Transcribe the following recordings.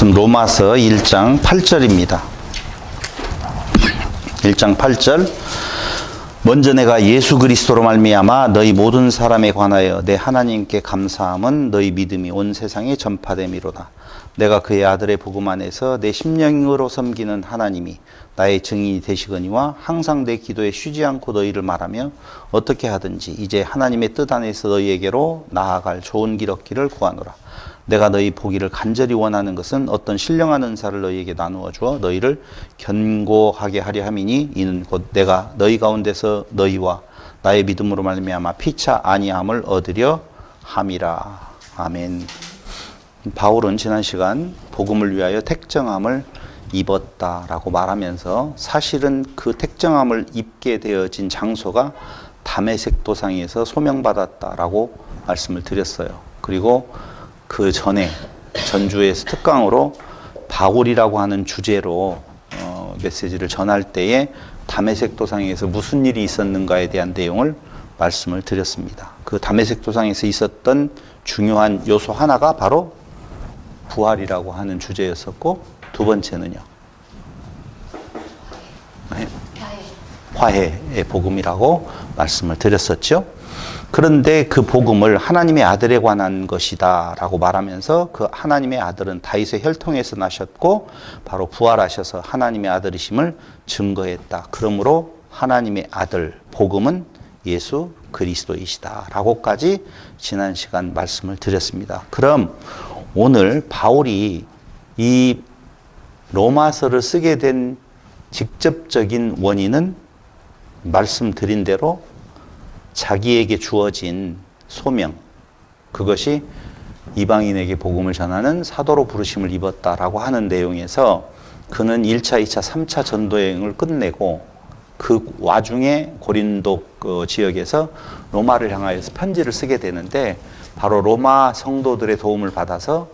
로마서 1장 8절입니다. 1장 8절. 먼저 내가 예수 그리스도로 말미암아 너희 모든 사람에 관하여 내 하나님께 감사함은 너희 믿음이 온 세상에 전파됨이로다. 내가 그의 아들의 복음 안에서 내 심령으로 섬기는 하나님이 나의 증인이 되시거니와 항상 내 기도에 쉬지 않고 너희를 말하며 어떻게 하든지 이제 하나님의 뜻 안에서 너희에게로 나아갈 좋은 길 얻기를 구하노라. 내가 너희 보기를 간절히 원하는 것은 어떤 신령한 은사를 너희에게 나누어 주어 너희를 견고하게 하려 함이니 이는 곧 내가 너희 가운데서 너희와 나의 믿음으로 말미암아 피차 아니함을 얻으려 함이라. 아멘. 바울은 지난 시간 복음을 위하여 택정함을 입었다라고 말하면서 사실은 그 택정함을 입게 되어진 장소가 다메섹 도상에서 소명받았다라고 말씀을 드렸어요. 그리고 그 전에 전주에서 특강으로 바울이라고 하는 주제로 메시지를 전할 때에 다메섹 도상에서 무슨 일이 있었는가에 대한 내용을 말씀을 드렸습니다. 그 다메섹 도상에서 있었던 중요한 요소 하나가 바로 부활이라고 하는 주제였었고, 두 번째는요, 화해의 복음이라고 말씀을 드렸었죠. 그런데 그 복음을 하나님의 아들에 관한 것이다 라고 말하면서 그 하나님의 아들은 다윗의 혈통에서 나셨고 바로 부활하셔서 하나님의 아들이심을 증거했다. 그러므로 하나님의 아들 복음은 예수 그리스도이시다 라고까지 지난 시간 말씀을 드렸습니다. 그럼 오늘 바울이 이 로마서를 쓰게 된 직접적인 원인은 말씀드린 대로 자기에게 주어진 소명, 그것이 이방인에게 복음을 전하는 사도로 부르심을 입었다라고 하는 내용에서 그는 1차, 2차, 3차 전도여행을 끝내고 그 와중에 고린도 지역에서 로마를 향하여서 편지를 쓰게 되는데 바로 로마 성도들의 도움을 받아서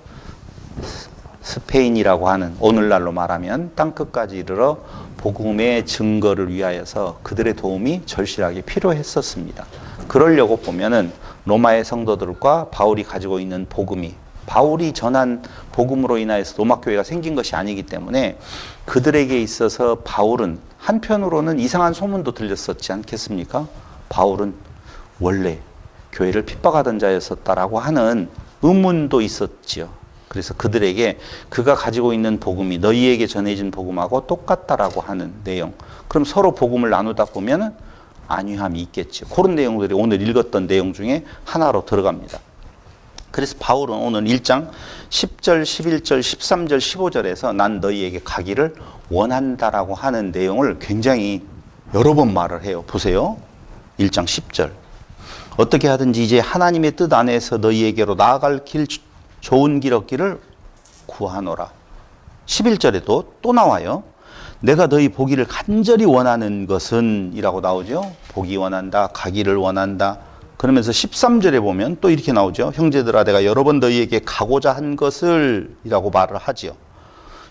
스페인이라고 하는 오늘날로 말하면 땅끝까지 이르러 복음의 증거를 위하여서 그들의 도움이 절실하게 필요했었습니다. 그러려고 보면은 로마의 성도들과 바울이 가지고 있는 복음이 바울이 전한 복음으로 인하여서 로마 교회가 생긴 것이 아니기 때문에 그들에게 있어서 바울은 한편으로는 이상한 소문도 들렸었지 않겠습니까? 바울은 원래 교회를 핍박하던 자였었다라고 하는 의문도 있었지요. 그래서 그들에게 그가 가지고 있는 복음이 너희에게 전해진 복음하고 똑같다라고 하는 내용. 그럼 서로 복음을 나누다 보면은 안위함이 있겠죠. 그런 내용들이 오늘 읽었던 내용 중에 하나로 들어갑니다. 그래서 바울은 오늘 1장 10절, 11절, 13절, 15절에서 난 너희에게 가기를 원한다라고 하는 내용을 굉장히 여러 번 말을 해요. 보세요. 1장 10절. 어떻게 하든지 이제 하나님의 뜻 안에서 너희에게로 나아갈 길 좋은 길 얻기를 구하노라. 11절에도 또 나와요. 내가 너희 보기를 간절히 원하는 것은 이라고 나오죠. 보기 원한다, 가기를 원한다. 그러면서 13절에 보면 또 이렇게 나오죠. 형제들아 내가 여러 번 너희에게 가고자 한 것을 이라고 말을 하지요.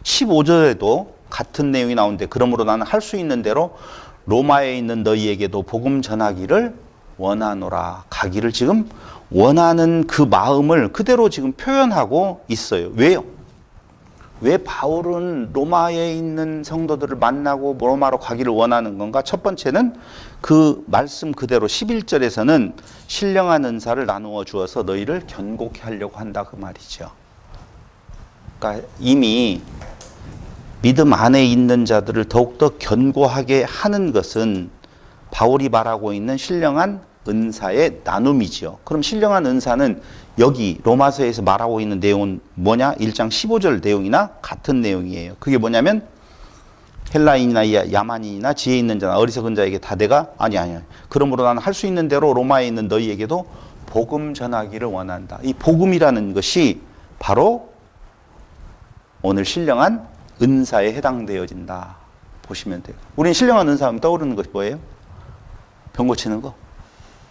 15절에도 같은 내용이 나오는데 그러므로 나는 할 수 있는 대로 로마에 있는 너희에게도 복음 전하기를 원하노라. 가기를 지금 원하는 그 마음을 그대로 지금 표현하고 있어요. 왜요? 왜 바울은 로마에 있는 성도들을 만나고 로마로 가기를 원하는 건가? 첫 번째는 그 말씀 그대로 11절에서는 신령한 은사를 나누어 주어서 너희를 견고케 하려고 한다 그 말이죠. 그러니까 이미 믿음 안에 있는 자들을 더욱더 견고하게 하는 것은 바울이 말하고 있는 신령한 은사의 나눔이죠. 그럼 신령한 은사는 여기 로마서에서 말하고 있는 내용은 뭐냐? 1장 15절 내용이나 같은 내용이에요. 그게 뭐냐면 헬라인이나 야만인이나 지혜 있는 자나 어리석은 자에게 다 내가 아니 그러므로 나는 할 수 있는 대로 로마에 있는 너희에게도 복음 전하기를 원한다. 이 복음이라는 것이 바로 오늘 신령한 은사에 해당되어진다. 보시면 돼요. 우리는 신령한 은사 하면 떠오르는 것이 뭐예요? 병 고치는 거,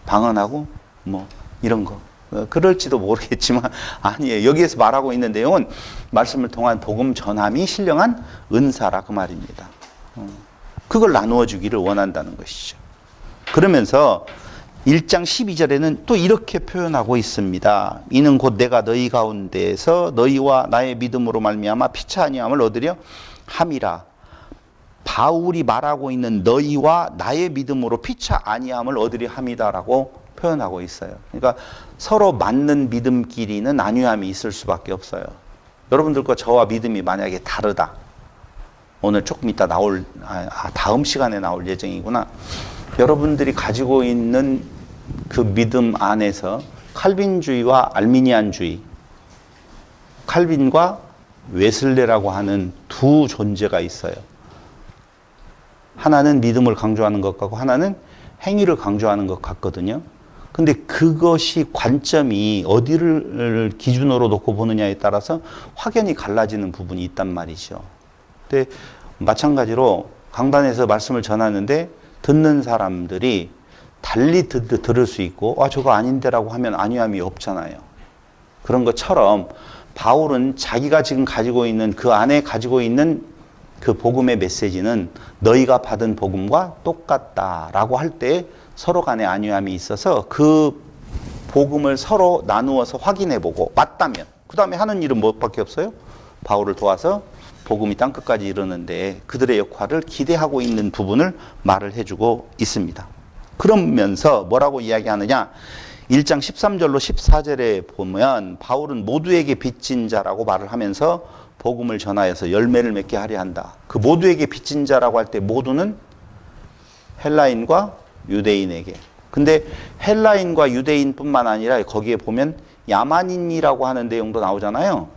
방언하고 뭐 이런 거. 그럴지도 모르겠지만 아니에요. 여기에서 말하고 있는 내용은 말씀을 통한 복음 전함이 신령한 은사라 그 말입니다. 그걸 나누어 주기를 원한다는 것이죠. 그러면서 1장 12절에는 또 이렇게 표현하고 있습니다. 이는 곧 내가 너희 가운데에서 너희와 나의 믿음으로 말미암아 피차 아니함을 얻으려 함이라. 바울이 말하고 있는 너희와 나의 믿음으로 피차 아니함을 얻으려 함이다라고 표현하고 있어요. 그러니까 서로 맞는 믿음끼리는 안위함이 있을 수밖에 없어요. 여러분들과 저와 믿음이 만약에 다르다. 오늘 조금 이따 나올 다음 시간에 나올 예정이구나. 여러분들이 가지고 있는 그 믿음 안에서 칼빈주의와 알미니안주의, 칼빈과 웨슬레라고 하는 두 존재가 있어요. 하나는 믿음을 강조하는 것 같고 하나는 행위를 강조하는 것 같거든요. 근데 그것이 관점이 어디를 기준으로 놓고 보느냐에 따라서 확연히 갈라지는 부분이 있단 말이죠. 근데 마찬가지로 강단에서 말씀을 전하는데 듣는 사람들이 달리 들을 수 있고 저거 아닌데라고 하면 안위함이 없잖아요. 그런 것처럼 바울은 자기가 지금 가지고 있는 그 안에 가지고 있는 그 복음의 메시지는 너희가 받은 복음과 똑같다라고 할 때 서로 간에 안위함이 있어서 그 복음을 서로 나누어서 확인해보고 맞다면 그 다음에 하는 일은 뭐밖에 없어요? 바울을 도와서 복음이 땅끝까지 이르는데 그들의 역할을 기대하고 있는 부분을 말을 해주고 있습니다. 그러면서 뭐라고 이야기하느냐? 1장 13절로 14절에 보면 바울은 모두에게 빚진 자라고 말을 하면서 복음을 전하여서 열매를 맺게 하려 한다. 그 모두에게 빚진 자라고 할 때 모두는 헬라인과 유대인에게. 근데 헬라인과 유대인뿐만 아니라 거기에 보면 야만인이라고 하는 내용도 나오잖아요.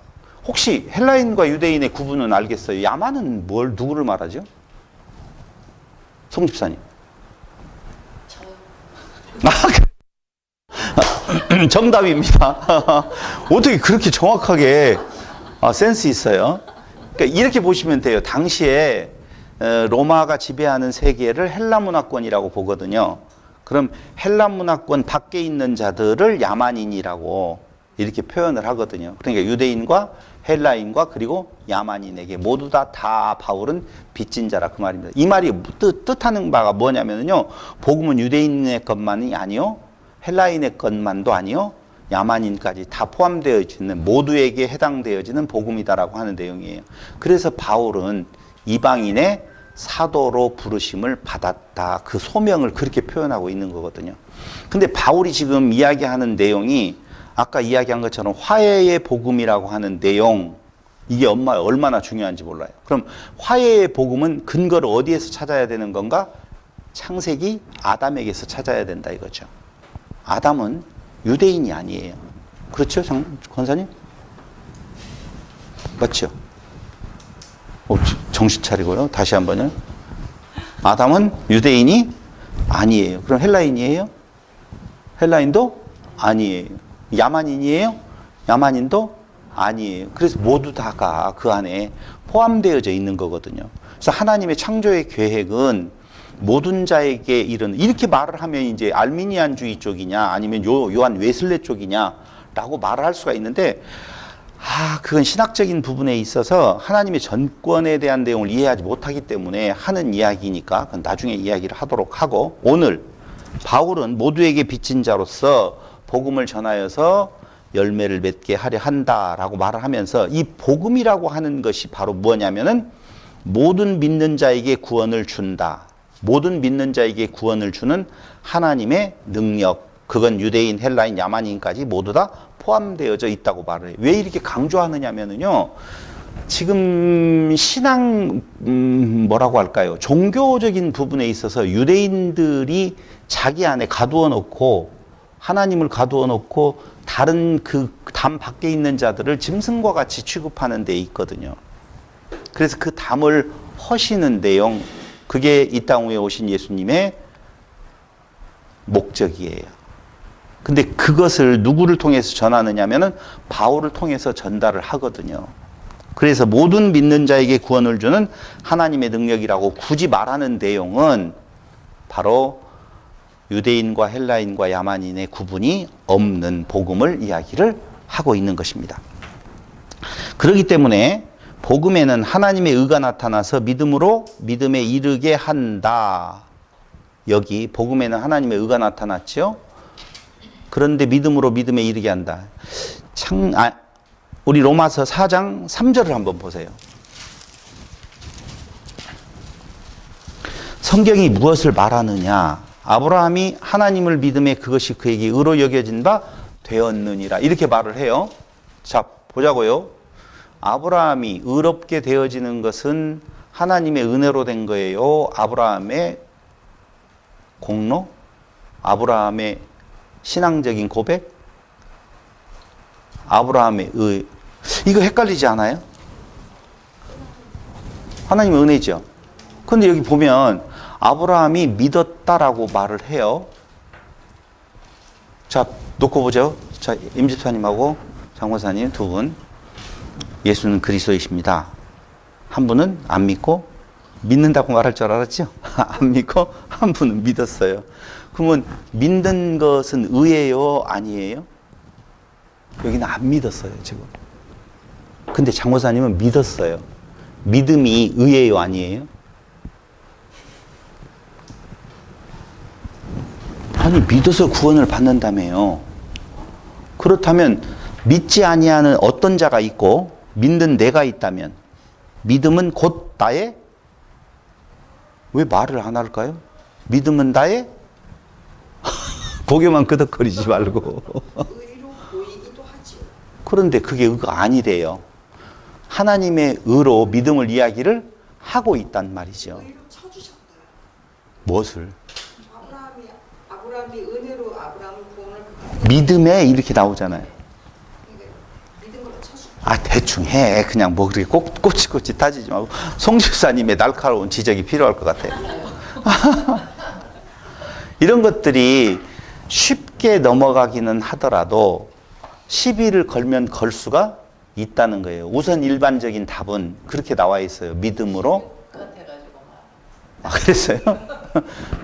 혹시 헬라인과 유대인의 구분은 알겠어요? 야만은 누구를 말하죠? 송 집사님. 저요. 정답입니다. 어떻게 그렇게 정확하게 센스 있어요? 그러니까 이렇게 보시면 돼요. 당시에 로마가 지배하는 세계를 헬라 문화권이라고 보거든요. 그럼 헬라 문화권 밖에 있는 자들을 야만인이라고 이렇게 표현을 하거든요. 그러니까 유대인과 헬라인과 그리고 야만인에게 모두 다 바울은 빚진 자라 그 말입니다. 이 말이 뜻하는 바가 뭐냐면요. 복음은 유대인의 것만이 아니요. 헬라인의 것만도 아니요. 야만인까지 다 포함되어 있는 모두에게 해당되어지는 복음이다라고 하는 내용이에요. 그래서 바울은 이방인의 사도로 부르심을 받았다. 그 소명을 그렇게 표현하고 있는 거거든요. 근데 바울이 지금 이야기하는 내용이 아까 이야기한 것처럼 화해의 복음이라고 하는 내용, 이게 얼마나 중요한지 몰라요. 그럼 화해의 복음은 근거를 어디에서 찾아야 되는 건가? 창세기 아담에게서 찾아야 된다 이거죠. 아담은 유대인이 아니에요. 그렇죠, 권사님? 맞죠? 정신 차리고요. 다시 한번요. 아담은 유대인이 아니에요. 그럼 헬라인이에요? 헬라인도 아니에요. 야만인이에요? 야만인도 아니에요. 그래서 모두 다가 그 안에 포함되어져 있는 거거든요. 그래서 하나님의 창조의 계획은 모든 자에게 이르는, 이렇게 말을 하면 이제 알미니안주의 쪽이냐 아니면 요한 웨슬레 쪽이냐라고 말을 할 수가 있는데 그건 신학적인 부분에 있어서 하나님의 전권에 대한 내용을 이해하지 못하기 때문에 하는 이야기니까 그건 나중에 이야기를 하도록 하고, 오늘 바울은 모두에게 빚진 자로서 복음을 전하여서 열매를 맺게 하려 한다라고 말을 하면서 이 복음이라고 하는 것이 바로 뭐냐면은 모든 믿는 자에게 구원을 준다. 모든 믿는 자에게 구원을 주는 하나님의 능력, 그건 유대인, 헬라인, 야만인까지 모두 다 포함되어져 있다고 말을 해요. 왜 이렇게 강조하느냐면요, 지금 신앙 뭐라고 할까요? 종교적인 부분에 있어서 유대인들이 자기 안에 가두어 놓고 하나님을 가두어 놓고 다른 그 담 밖에 있는 자들을 짐승과 같이 취급하는 데 있거든요. 그래서 그 담을 허시는 내용, 그게 이 땅 위에 오신 예수님의 목적이에요. 근데 그것을 누구를 통해서 전하느냐면은 바울을 통해서 전달을 하거든요. 그래서 모든 믿는 자에게 구원을 주는 하나님의 능력이라고 굳이 말하는 내용은 바로 유대인과 헬라인과 야만인의 구분이 없는 복음을 이야기를 하고 있는 것입니다. 그렇기 때문에 복음에는 하나님의 의가 나타나서 믿음으로 믿음에 이르게 한다. 여기 복음에는 하나님의 의가 나타났죠. 그런데 믿음으로 믿음에 이르게 한다. 우리 로마서 4장 3절을 한번 보세요. 성경이 무엇을 말하느냐? 아브라함이 하나님을 믿음에 그것이 그에게 의로 여겨진 바 되었느니라. 이렇게 말을 해요. 자, 보자고요. 아브라함이 의롭게 되어지는 것은 하나님의 은혜로 된 거예요. 아브라함의 공로? 아브라함의 신앙적인 고백? 아브라함의 이거 헷갈리지 않아요? 하나님의 은혜죠. 근데 여기 보면 아브라함이 믿었다라고 말을 해요. 자, 놓고 보죠. 자, 임집사님하고 장모사님 두 분. 예수는 그리스도이십니다. 한 분은 안 믿고 믿는다고 말할 줄 알았죠? 안 믿고 한 분은 믿었어요. 그러면 믿는 것은 의예요? 아니에요? 여기는 안 믿었어요, 지금. 근데 장모사님은 믿었어요. 믿음이 의예요? 아니에요? 아니, 믿어서 구원을 받는다며요. 그렇다면 믿지 아니하는 어떤 자가 있고 믿는 내가 있다면 믿음은 곧 나의, 왜 말을 안 할까요? 믿음은 나의 고개만 끄덕거리지 말고. 의로 보이기도 하죠. 그런데 그게 의가 아니래요. 하나님의 의로 믿음을 이야기를 하고 있단 말이죠. 의로 쳐주셨다. 무엇을? 아브라함이 은혜로 아브라함을 구원을 믿음에 이렇게 나오잖아요. 믿음으로 쳐주셨다. 아, 대충 해. 그냥 뭐 그렇게 꼬치꼬치 따지지 말고. 송 집사님의 날카로운 지적이 필요할 것 같아요. 이런 것들이 쉽게 넘어가기는 하더라도 시비를 걸면 걸 수가 있다는 거예요. 우선 일반적인 답은 그렇게 나와 있어요. 믿음으로. 아, 그랬어요?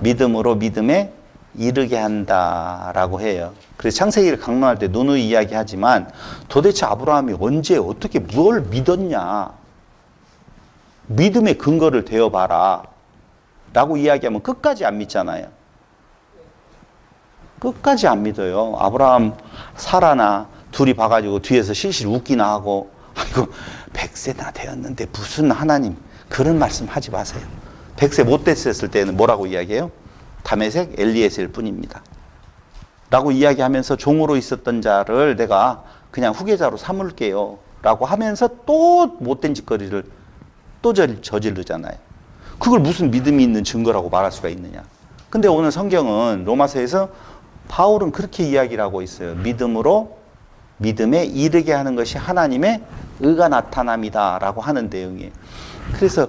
믿음으로 믿음에 이르게 한다라고 해요. 그래서 창세기를 강론할 때 누누이 이야기하지만 도대체 아브라함이 언제 어떻게 뭘 믿었냐? 믿음의 근거를 대어봐라 라고 이야기하면 끝까지 안 믿잖아요. 끝까지 안 믿어요. 아브라함, 사라나 둘이 봐가지고 뒤에서 실실 웃기나 하고, 아이고 100세나 되었는데 무슨 하나님, 그런 말씀 하지 마세요. 100세 못 됐을 때는 뭐라고 이야기해요? 다메섹 엘리에셀 뿐입니다 라고 이야기하면서 종으로 있었던 자를 내가 그냥 후계자로 삼을게요 라고 하면서 또 못된 짓거리를 또 저지르잖아요. 그걸 무슨 믿음이 있는 증거라고 말할 수가 있느냐. 근데 오늘 성경은 로마서에서 바울은 그렇게 이야기를 하고 있어요. 믿음으로 믿음에 이르게 하는 것이 하나님의 의가 나타남이다 라고 하는 내용이에요. 그래서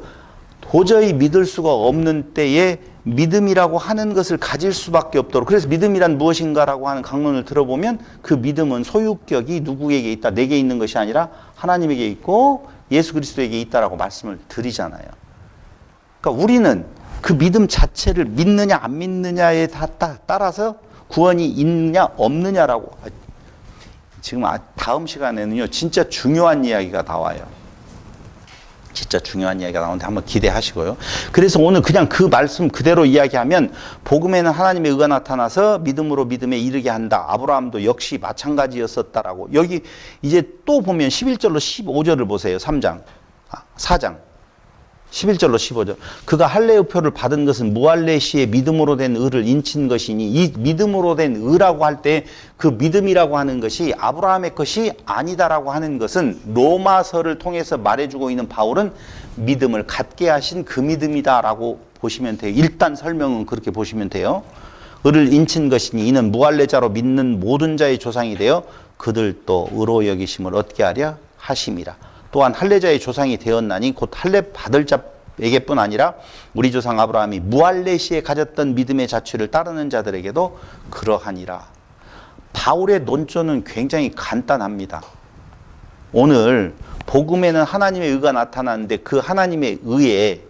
도저히 믿을 수가 없는 때에 믿음이라고 하는 것을 가질 수밖에 없도록, 그래서 믿음이란 무엇인가라고 하는 강론을 들어보면 그 믿음은 소유격이 누구에게 있다, 내게 있는 것이 아니라 하나님에게 있고 예수 그리스도에게 있다라고 말씀을 드리잖아요. 그러니까 우리는 그 믿음 자체를 믿느냐 안 믿느냐에 따라서 구원이 있느냐 없느냐라고. 지금 다음 시간에는요 진짜 중요한 이야기가 나와요. 진짜 중요한 이야기가 나오는데 한번 기대하시고요. 그래서 오늘 그냥 그 말씀 그대로 이야기하면 복음에는 하나님의 의가 나타나서 믿음으로 믿음에 이르게 한다. 아브라함도 역시 마찬가지였었다라고. 여기 이제 또 보면 11절로 15절을 보세요. 4장 11절로 15절. 그가 할례의 표를 받은 것은 무할례시의 믿음으로 된 의를 인친 것이니, 이 믿음으로 된 의라고 할 때 그 믿음이라고 하는 것이 아브라함의 것이 아니다라고 하는 것은 로마서를 통해서 말해주고 있는 바울은 믿음을 갖게 하신 그 믿음이다라고 보시면 돼요. 일단 설명은 그렇게 보시면 돼요. 의를 인친 것이니 이는 무할례자로 믿는 모든 자의 조상이 되어 그들도 의로 여기심을 얻게 하려 하심이라. 또한 할례자의 조상이 되었나니 곧 할례 받을 자에게뿐 아니라 우리 조상 아브라함이 무할례 시에 가졌던 믿음의 자취를 따르는 자들에게도 그러하니라. 바울의 논조는 굉장히 간단합니다. 오늘 복음에는 하나님의 의가 나타나는데 그 하나님의 의에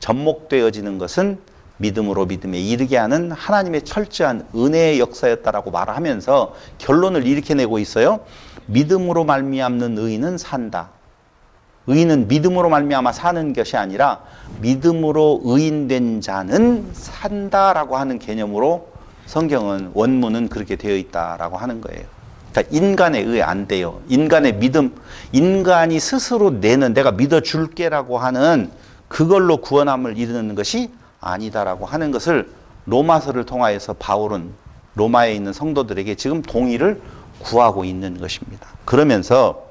접목되어지는 것은 믿음으로 믿음에 이르게 하는 하나님의 철저한 은혜의 역사였다라고 말하면서 결론을 이렇게 내고 있어요. 믿음으로 말미암는 의인은 산다. 의인은 믿음으로 말미암아 사는 것이 아니라 믿음으로 의인된 자는 산다라고 하는 개념으로 성경은 원문은 그렇게 되어 있다라고 하는 거예요. 그러니까 인간에 의해 안 돼요. 인간의 믿음, 인간이 스스로 내는 내가 믿어줄게라고 하는 그걸로 구원함을 이루는 것이 아니다라고 하는 것을 로마서를 통하여서 바울은 로마에 있는 성도들에게 지금 동의를 구하고 있는 것입니다. 그러면서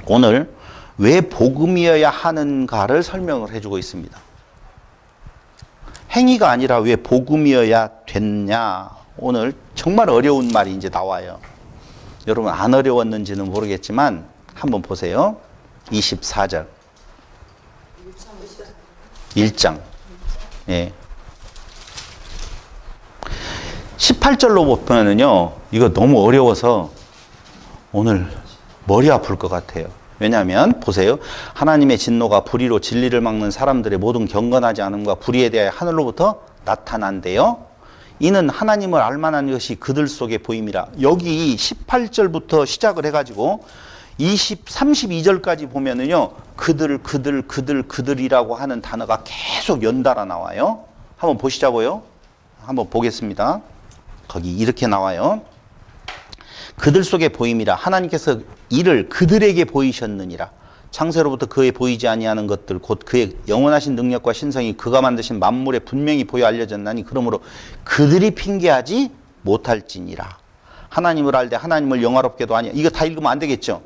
오늘 왜 복음이어야 하는가를 설명을 해주고 있습니다. 행위가 아니라 왜 복음이어야 됐냐. 오늘 정말 어려운 말이 이제 나와요. 여러분 안 어려웠는지는 모르겠지만 한번 보세요. 24절 1장 18절로 보면은요, 이거 너무 어려워서 오늘 머리 아플 것 같아요. 왜냐하면 보세요. 하나님의 진노가 불의로 진리를 막는 사람들의 모든 경건하지 않음과 불의에 대하여 하늘로부터 나타난대요. 이는 하나님을 알만한 것이 그들 속에 보임이라. 여기 18절부터 시작을 해가지고 32절까지 보면은요, 그들이라고 하는 단어가 계속 연달아 나와요. 한번 보시자고요. 한번 보겠습니다. 거기 이렇게 나와요. 그들 속에 보임이라. 하나님께서 이를 그들에게 보이셨느니라. 창세로부터 그에 보이지 아니하는 것들 곧 그의 영원하신 능력과 신성이 그가 만드신 만물에 분명히 보여 알려졌나니 그러므로 그들이 핑계하지 못할지니라. 하나님을 알되 하나님을 영화롭게도 아니야. 이거 다 읽으면 안 되겠죠.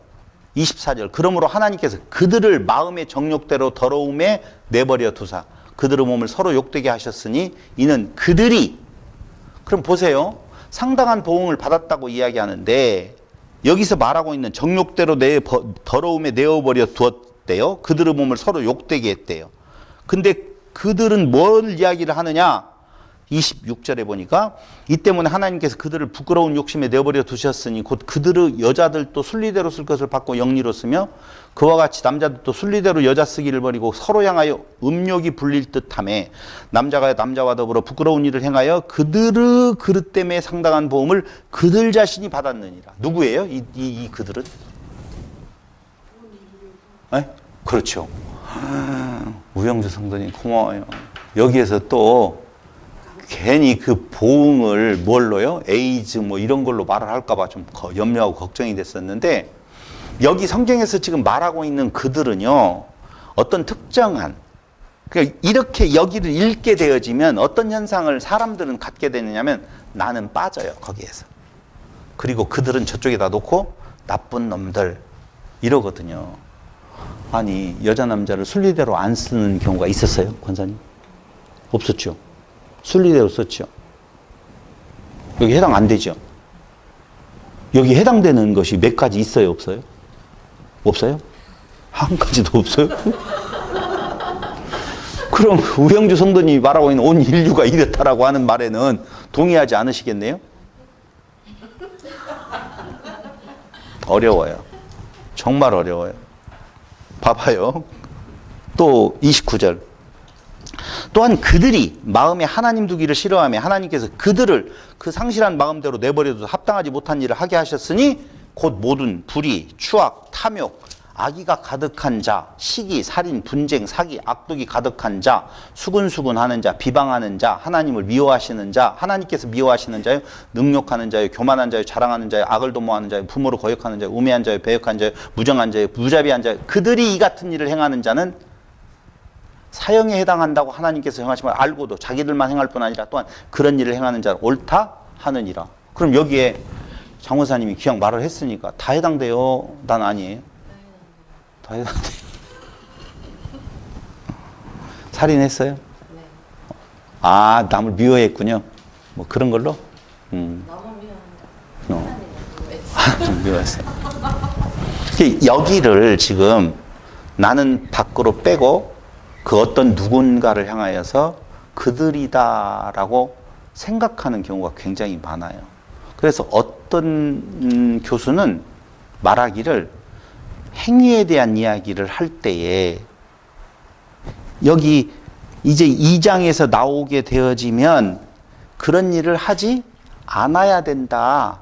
24절 그러므로 하나님께서 그들을 마음의 정욕대로 더러움에 내버려 두사 그들의 몸을 서로 욕되게 하셨으니 이는 그들이, 그럼 보세요. 상당한 보응을 받았다고 이야기하는데 여기서 말하고 있는 정욕대로 더러움에 내어버려 두었대요. 그들의 몸을 서로 욕되게 했대요. 근데 그들은 뭘 이야기를 하느냐? 26절에 보니까 이 때문에 하나님께서 그들을 부끄러운 욕심에 내버려 두셨으니 곧 그들의 여자들도 순리대로 쓸 것을 받고 영리로 쓰며 그와 같이 남자들도 순리대로 여자 쓰기를 버리고 서로 향하여 음욕이 불릴 듯하며 남자가 남자와 더불어 부끄러운 일을 행하여 그들의 그릇 때문에 상당한 보험을 그들 자신이 받았느니라. 누구예요? 이 그들은? 에? 그렇죠. 우영주 성도님 고마워요. 여기에서 또 괜히 그 보응을 뭘로요? 에이즈 뭐 이런 걸로 말을 할까봐 좀 염려하고 걱정이 됐었는데 여기 성경에서 지금 말하고 있는 그들은요, 어떤 특정한, 그러니까 이렇게 여기를 읽게 되어지면 어떤 현상을 사람들은 갖게 되느냐면 나는 빠져요, 거기에서. 그리고 그들은 저쪽에다 놓고 나쁜 놈들 이러거든요. 아니, 여자 남자를 순리대로 안 쓰는 경우가 있었어요, 권사님? 없었죠. 순리대로 썼죠. 여기 해당 안 되죠. 여기 해당되는 것이 몇 가지 있어요, 없어요? 없어요? 한 가지도 없어요? 그럼 우영주 성도님이 말하고 있는 온 인류가 이렇다라고 하는 말에는 동의하지 않으시겠네요? 어려워요. 정말 어려워요. 봐봐요. 또 29절. 또한 그들이 마음에 하나님 두기를 싫어하며 하나님께서 그들을 그 상실한 마음대로 내버려둬서 합당하지 못한 일을 하게 하셨으니 곧 모든 불의, 추악, 탐욕, 악의가 가득한 자, 시기, 살인, 분쟁, 사기, 악독이 가득한 자, 수근수근하는 자, 비방하는 자, 하나님을 미워하시는 자, 하나님께서 미워하시는 자요, 능욕하는 자요, 교만한 자요, 자랑하는 자요, 악을 도모하는 자요, 부모를 거역하는 자요, 우매한 자요, 배역한 자요, 무정한 자요, 무자비한 자요, 그들이 이 같은 일을 행하는 자는 사형에 해당한다고 하나님께서 행하시면 알고도 자기들만 행할 뿐 아니라 또한 그런 일을 행하는 자는 옳다 하느니라. 그럼 여기에 장원사님이 그냥 말을 했으니까 다 해당돼요? 난 아니에요. 다 해당돼요. 살인했어요? 네. 아, 남을 미워했군요. 뭐 그런 걸로? 너무 미워한다. 좀 미워했어요. 여기를 지금 나는 밖으로 빼고 그 어떤 누군가를 향하여서 그들이다라고 생각하는 경우가 굉장히 많아요. 그래서 어떤 교수는 말하기를 행위에 대한 이야기를 할 때에 여기 이제 2장에서 나오게 되어지면 그런 일을 하지 않아야 된다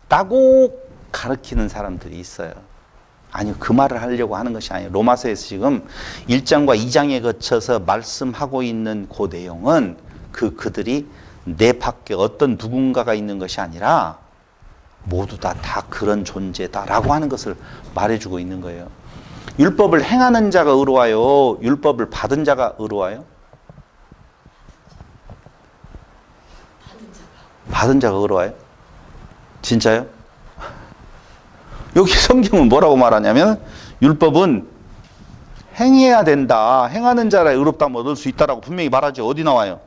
라고 가르치는 사람들이 있어요. 아니요, 그 말을 하려고 하는 것이 아니에요. 로마서에서 지금 1장과 2장에 거쳐서 말씀하고 있는 그 내용은 그들이 내 밖에 어떤 누군가가 있는 것이 아니라 모두 다 그런 존재다라고 하는 것을 말해주고 있는 거예요. 율법을 행하는 자가 의로워요? 율법을 받은 자가 의로워요? 받은 자가 의로워요? 진짜요? 여기 성경은 뭐라고 말하냐면 율법은 행해야 된다. 행하는 자라 의롭다면 얻을 수 있다라고 분명히 말하죠. 어디 나와요?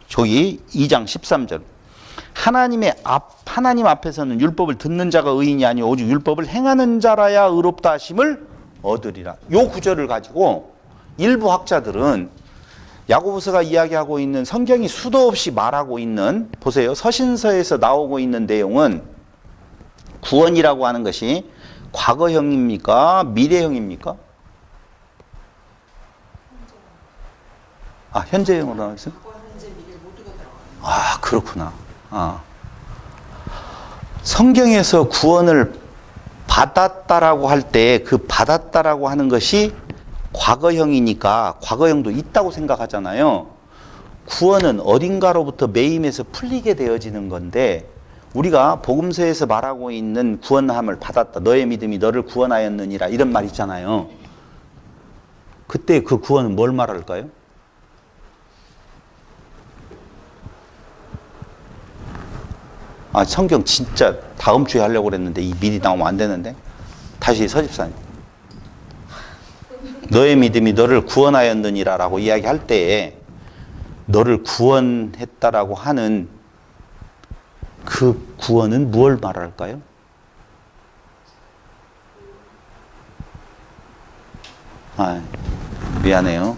저기 2장 13절. 하나님 앞에서는 율법을 듣는 자가 의인이 아니오 오직 율법을 행하는 자라야 의롭다 하심을 얻으리라. 요 구절을 가지고 일부 학자들은 야고보서가 이야기하고 있는 성경이 수도 없이 말하고 있는, 보세요. 서신서에서 나오고 있는 내용은 구원이라고 하는 것이 과거형입니까? 미래형입니까? 아, 현재형으로 나와있어요? 아, 그렇구나. 성경에서 구원을 받았다라고 할 때 그 받았다라고 하는 것이 과거형이니까 과거형도 있다고 생각하잖아요. 구원은 어딘가로부터 매임에서 풀리게 되어지는 건데, 우리가 복음서에서 말하고 있는 구원함을 받았다. 너의 믿음이 너를 구원하였느니라. 이런 말 있잖아요. 그때 그 구원은 뭘 말할까요? 아, 성경 진짜 다음 주에 하려고 그랬는데 미리 나오면 안 되는데. 다시 서집사님. 너의 믿음이 너를 구원하였느니라 라고 이야기할 때에 너를 구원했다라고 하는 그 구원은 무엇을 말할까요? 아, 미안해요.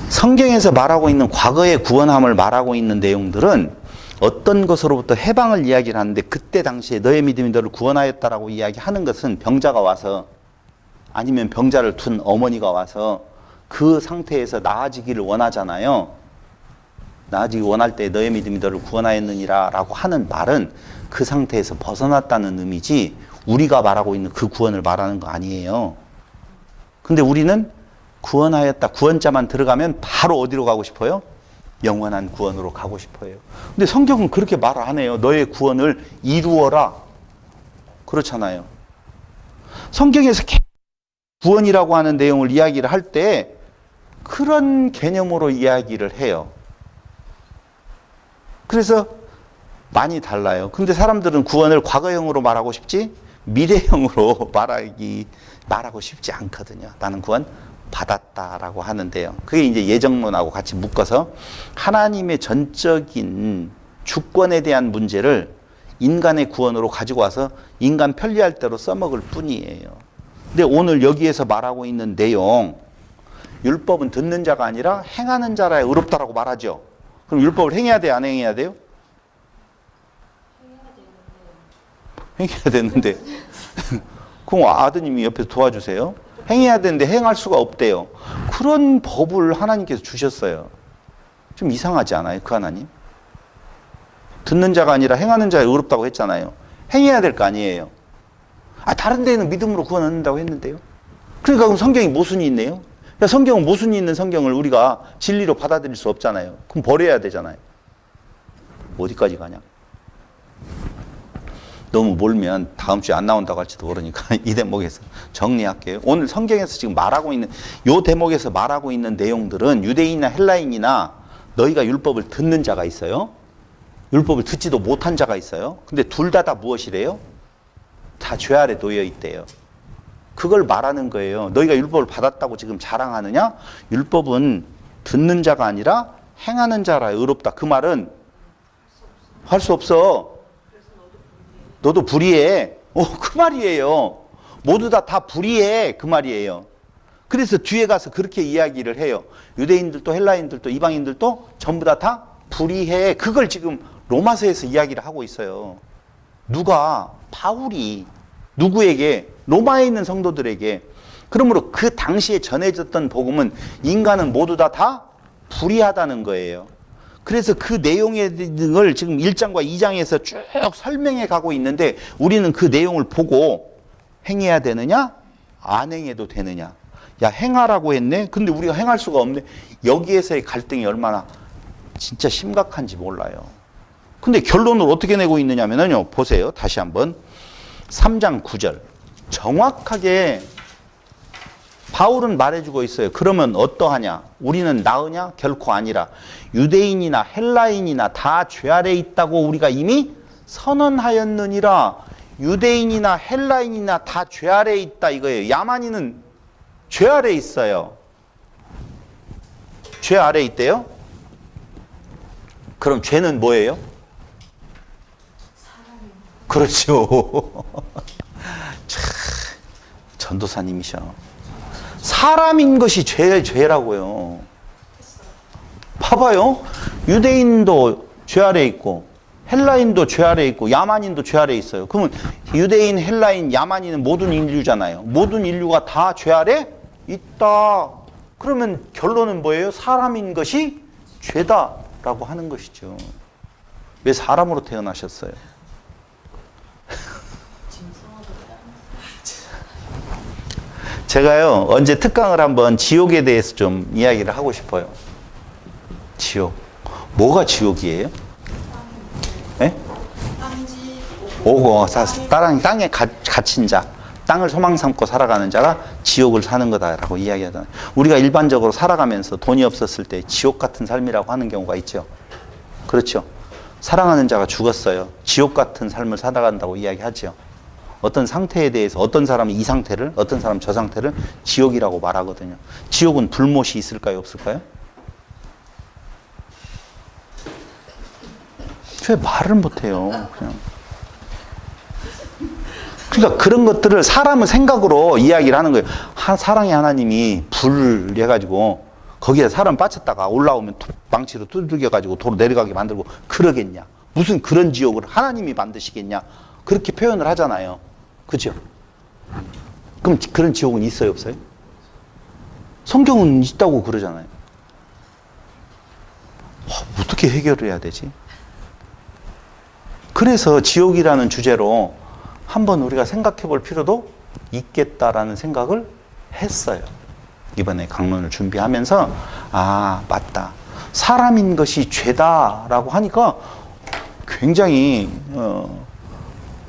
성경에서 말하고 있는 과거의 구원함을 말하고 있는 내용들은 어떤 것으로부터 해방을 이야기를 하는데, 그때 당시에 너의 믿음이 너를 구원하였다라고 이야기하는 것은 병자가 와서, 아니면 병자를 둔 어머니가 와서 그 상태에서 나아지기를 원하잖아요. 나아지기 원할 때 너의 믿음이 너를 구원하였느니라 라고 하는 말은 그 상태에서 벗어났다는 의미지, 우리가 말하고 있는 그 구원을 말하는 거 아니에요. 근데 우리는 구원하였다, 구원자만 들어가면 바로 어디로 가고 싶어요? 영원한 구원으로 가고 싶어요. 근데 성경은 그렇게 말 안 해요. 너의 구원을 이루어라. 그렇잖아요. 성경에서 구원이라고 하는 내용을 이야기를 할 때 그런 개념으로 이야기를 해요. 그래서 많이 달라요. 근데 사람들은 구원을 과거형으로 말하고 싶지 미래형으로 말하고 싶지 않거든요. 나는 구원 받았다라고 하는데요. 그게 이제 예정론하고 같이 묶어서 하나님의 전적인 주권에 대한 문제를 인간의 구원으로 가지고 와서 인간 편리할 대로 써먹을 뿐이에요. 근데 오늘 여기에서 말하고 있는 내용, 율법은 듣는 자가 아니라 행하는 자라 의롭다라고 말하죠. 그럼 율법을 행해야 돼요? 안 행해야 돼요? 행해야 되는데 그럼 아드님이 옆에서 도와주세요. 행해야 되는데 행할 수가 없대요. 그런 법을 하나님께서 주셨어요. 좀 이상하지 않아요? 그 하나님? 듣는 자가 아니라 행하는 자가 의롭다고 했잖아요. 행해야 될 거 아니에요. 아, 다른 데는 믿음으로 구원 얻는다고 했는데요. 그러니까 그럼 성경이 모순이 있네요. 그러니까 성경은 모순이 있는 성경을 우리가 진리로 받아들일 수 없잖아요. 그럼 버려야 되잖아요. 어디까지 가냐? 너무 몰면 다음 주에 안 나온다고 할지도 모르니까 이 대목에서 정리할게요. 오늘 성경에서 지금 말하고 있는, 요 대목에서 말하고 있는 내용들은 유대인이나 헬라인이나 너희가 율법을 듣는 자가 있어요. 율법을 듣지도 못한 자가 있어요. 근데 둘 다 무엇이래요? 다 죄 아래 놓여 있대요. 그걸 말하는 거예요. 너희가 율법을 받았다고 지금 자랑하느냐? 율법은 듣는 자가 아니라 행하는 자라 의롭다. 그 말은 할 수 없어. 너도 불의해. 그 말이에요. 모두 다 불의해. 그 말이에요. 그래서 뒤에 가서 그렇게 이야기를 해요. 유대인들도 헬라인들도 이방인들도 전부 다 불의해. 그걸 지금 로마서에서 이야기를 하고 있어요. 누가? 바울이. 누구에게? 로마에 있는 성도들에게. 그러므로 그 당시에 전해졌던 복음은 인간은 모두 다 불의하다는 거예요. 그래서 그 내용을 지금 1장과 2장에서 쭉 설명해 가고 있는데, 우리는 그 내용을 보고 행해야 되느냐? 안 행해도 되느냐? 야, 행하라고 했네? 근데 우리가 행할 수가 없네. 여기에서의 갈등이 얼마나 진짜 심각한지 몰라요. 근데 결론을 어떻게 내고 있느냐면요. 보세요. 다시 한번. 3장 9절. 정확하게 바울은 말해주고 있어요. 그러면 어떠하냐? 우리는 나으냐? 결코 아니라. 유대인이나 헬라인이나 다 죄 아래 있다고 우리가 이미 선언하였느니라. 유대인이나 헬라인이나 다 죄 아래 있다 이거예요. 야만인은 죄 아래 있어요. 죄 아래 있대요? 그럼 죄는 뭐예요? 그렇죠. 참, 전도사님이셔. 사람인 것이 죄라고요. 봐봐요. 유대인도 죄 아래 있고 헬라인도 죄 아래 있고 야만인도 죄 아래 있어요. 그러면 유대인, 헬라인, 야만인은 모든 인류잖아요. 모든 인류가 다 죄 아래 있다. 그러면 결론은 뭐예요? 사람인 것이 죄다라고 하는 것이죠. 왜 사람으로 태어나셨어요? 제가요, 언제 특강을 한번 지옥에 대해서 좀 이야기를 하고 싶어요. 지옥. 뭐가 지옥이에요? 예? 오고, 땅에 갇힌 자, 땅을 소망 삼고 살아가는 자가 지옥을 사는 거다라고 이야기하잖아요. 우리가 일반적으로 살아가면서 돈이 없었을 때 지옥 같은 삶이라고 하는 경우가 있죠. 그렇죠. 사랑하는 자가 죽었어요. 지옥 같은 삶을 살아간다고 이야기하죠. 어떤 상태에 대해서 어떤 사람은 이 상태를, 어떤 사람은 저 상태를 지옥이라고 말하거든요. 지옥은 불못이 있을까요? 없을까요? 왜 말을 못해요? 그냥. 그러니까 그런 것들을 사람은 생각으로 이야기를 하는 거예요. 사랑의 하나님이 불을 해가지고 거기에 사람 빠졌다가 올라오면 망치로 두들겨가지고 도로 내려가게 만들고 그러겠냐. 무슨 그런 지옥을 하나님이 만드시겠냐. 그렇게 표현을 하잖아요. 그죠? 그럼 그런 지옥은 있어요? 없어요? 성경은 있다고 그러잖아요. 어떻게 해결을 해야 되지? 그래서 지옥이라는 주제로 한번 우리가 생각해 볼 필요도 있겠다라는 생각을 했어요. 이번에 강론을 준비하면서 아, 맞다. 사람인 것이 죄다라고 하니까 굉장히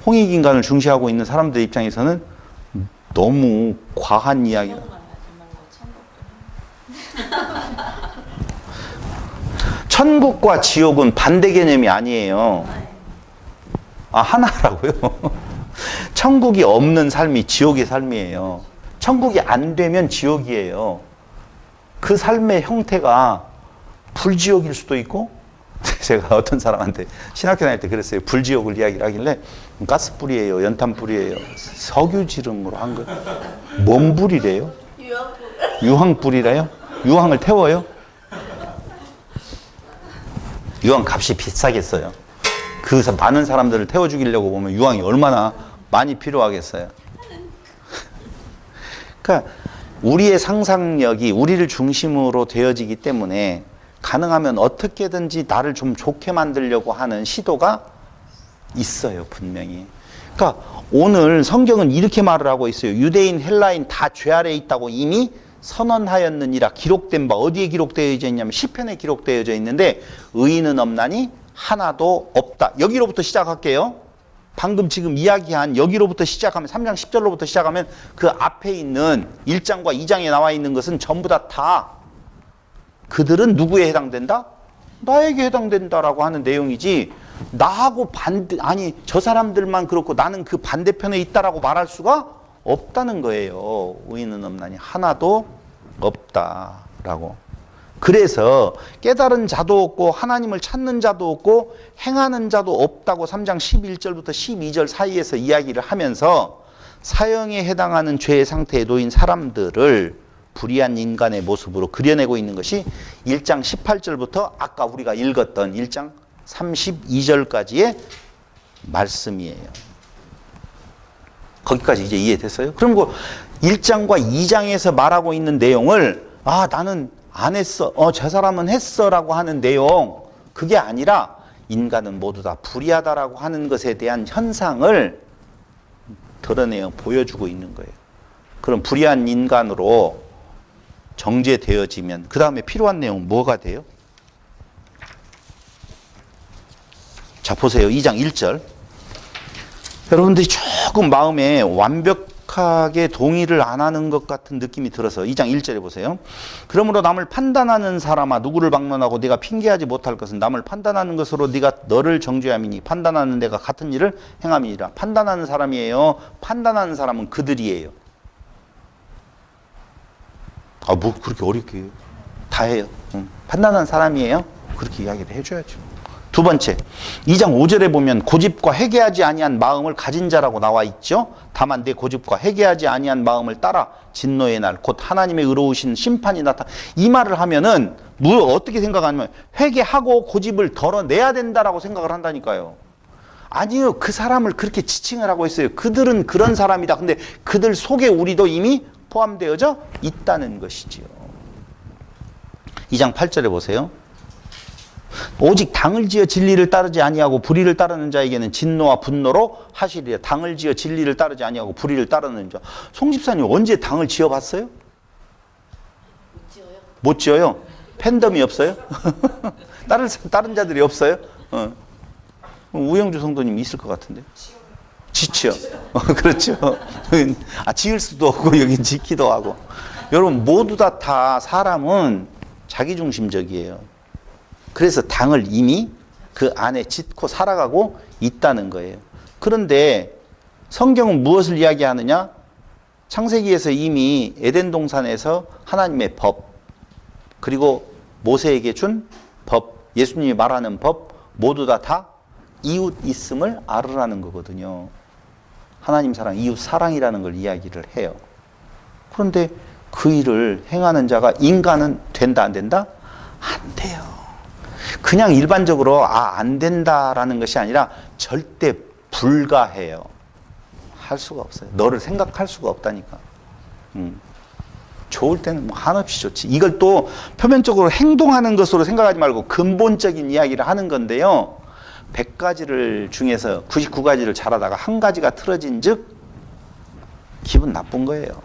홍익인간을 중시하고 있는 사람들 입장에서는 너무 과한 이야기다. 천국과 지옥은 반대 개념이 아니에요. 아, 하나라고요? 천국이 없는 삶이 지옥의 삶이에요. 천국이 안 되면 지옥이에요. 그 삶의 형태가 불지옥일 수도 있고, 제가 어떤 사람한테 신학교 다닐 때 그랬어요. 불지옥을 이야기를 하길래 가스불이에요, 연탄불이에요, 석유지름으로 한 거. 뭔 불이래요? 유황불이래요? 유황을 태워요? 유황 값이 비싸겠어요. 그 많은 사람들을 태워 죽이려고 보면 유황이 얼마나 많이 필요하겠어요. 그러니까 우리의 상상력이 우리를 중심으로 되어지기 때문에 가능하면 어떻게든지 나를 좀 좋게 만들려고 하는 시도가 있어요, 분명히. 그러니까 오늘 성경은 이렇게 말을 하고 있어요. 유대인, 헬라인 다 죄 아래에 있다고 이미 선언하였느니라. 기록된 바 어디에 기록되어져 있냐면 시편에 기록되어져 있는데 의인은 없나니 하나도 없다. 여기로부터 시작할게요. 방금 지금 이야기한 여기로부터 시작하면 3장 10절로부터 시작하면 그 앞에 있는 1장과 2장에 나와 있는 것은 전부 다 그들은 누구에 해당된다? 나에게 해당된다라고 하는 내용이지 나하고 아니 저 사람들만 그렇고 나는 그 반대편에 있다라고 말할 수가 없다는 거예요. 의인은 없나니 하나도 없다라고. 그래서 깨달은 자도 없고 하나님을 찾는 자도 없고 행하는 자도 없다고 3장 11절부터 12절 사이에서 이야기를 하면서 사형에 해당하는 죄의 상태에 놓인 사람들을 불의한 인간의 모습으로 그려내고 있는 것이 1장 18절부터 아까 우리가 읽었던 1장 32절까지의 말씀이에요. 거기까지 이제 이해됐어요? 그럼 그 1장과 2장에서 말하고 있는 내용을 아, 나는 안 했어. 저 사람은 했어. 라고 하는 내용. 그게 아니라 인간은 모두 다 불의하다라고 하는 것에 대한 현상을 드러내어 보여주고 있는 거예요. 그럼 불의한 인간으로 정제되어지면 그 다음에 필요한 내용 뭐가 돼요? 자 보세요. 2장 1절. 여러분들이 조금 마음에 완벽하게 동의를 안 하는 것 같은 느낌이 들어서 2장 1절에 보세요. 그러므로 남을 판단하는 사람아 누구를 막론하고 네가 핑계하지 못할 것은 남을 판단하는 것으로 네가 너를 정죄함이니 판단하는 내가 같은 일을 행함이니라. 판단하는 사람이에요. 판단하는 사람은 그들이에요. 아, 뭐 그렇게 어렵게 해요? 다 해요. 판단하는 사람이에요. 그렇게 이야기를 해줘야죠. 두 번째, 2장 5절에 보면 고집과 회개하지 아니한 마음을 가진 자라고 나와 있죠. 다만 내 고집과 회개하지 아니한 마음을 따라 진노의 날 곧 하나님의 의로우신 심판이 나타. 이 말을 하면은 어떻게 생각하냐면 회개하고 고집을 덜어내야 된다라고 생각을 한다니까요. 아니요, 그 사람을 그렇게 지칭을 하고 있어요. 그들은 그런 사람이다. 근데 그들 속에 우리도 이미 포함되어져 있다는 것이지요. 2장 8절에 보세요. 오직 당을 지어 진리를 따르지 아니하고 불의를 따르는 자에게는 진노와 분노로 하시리라. 당을 지어 진리를 따르지 아니하고 불의를 따르는 자. 송 집사님 언제 당을 지어봤어요? 못 지어요? 못 지어요? 팬덤이 없어요? 다른 자들이 없어요? 우영주 성도님 있을 것 같은데. 지치요. 그렇죠. 지을 수도 없고 여긴 지키도 하고. 여러분 모두 다 사람은 자기중심적이에요. 그래서 당을 이미 그 안에 짓고 살아가고 있다는 거예요. 그런데 성경은 무엇을 이야기하느냐? 창세기에서 이미 에덴 동산에서 하나님의 법, 그리고 모세에게 준 법, 예수님이 말하는 법 모두 다 이웃 있음을 알으라는 거거든요. 하나님 사랑, 이웃 사랑이라는 걸 이야기를 해요. 그런데 그 일을 행하는 자가 인간은 된다 안 된다? 안 돼요. 그냥 일반적으로 안 된다라는 것이 아니라 절대 불가해요. 할 수가 없어요. 너를 생각할 수가 없다니까. 좋을 때는 뭐 한없이 좋지. 이걸 또 표면적으로 행동하는 것으로 생각하지 말고 근본적인 이야기를 하는 건데요. 100가지를 중에서 99가지를 잘하다가 한 가지가 틀어진 즉 기분 나쁜 거예요.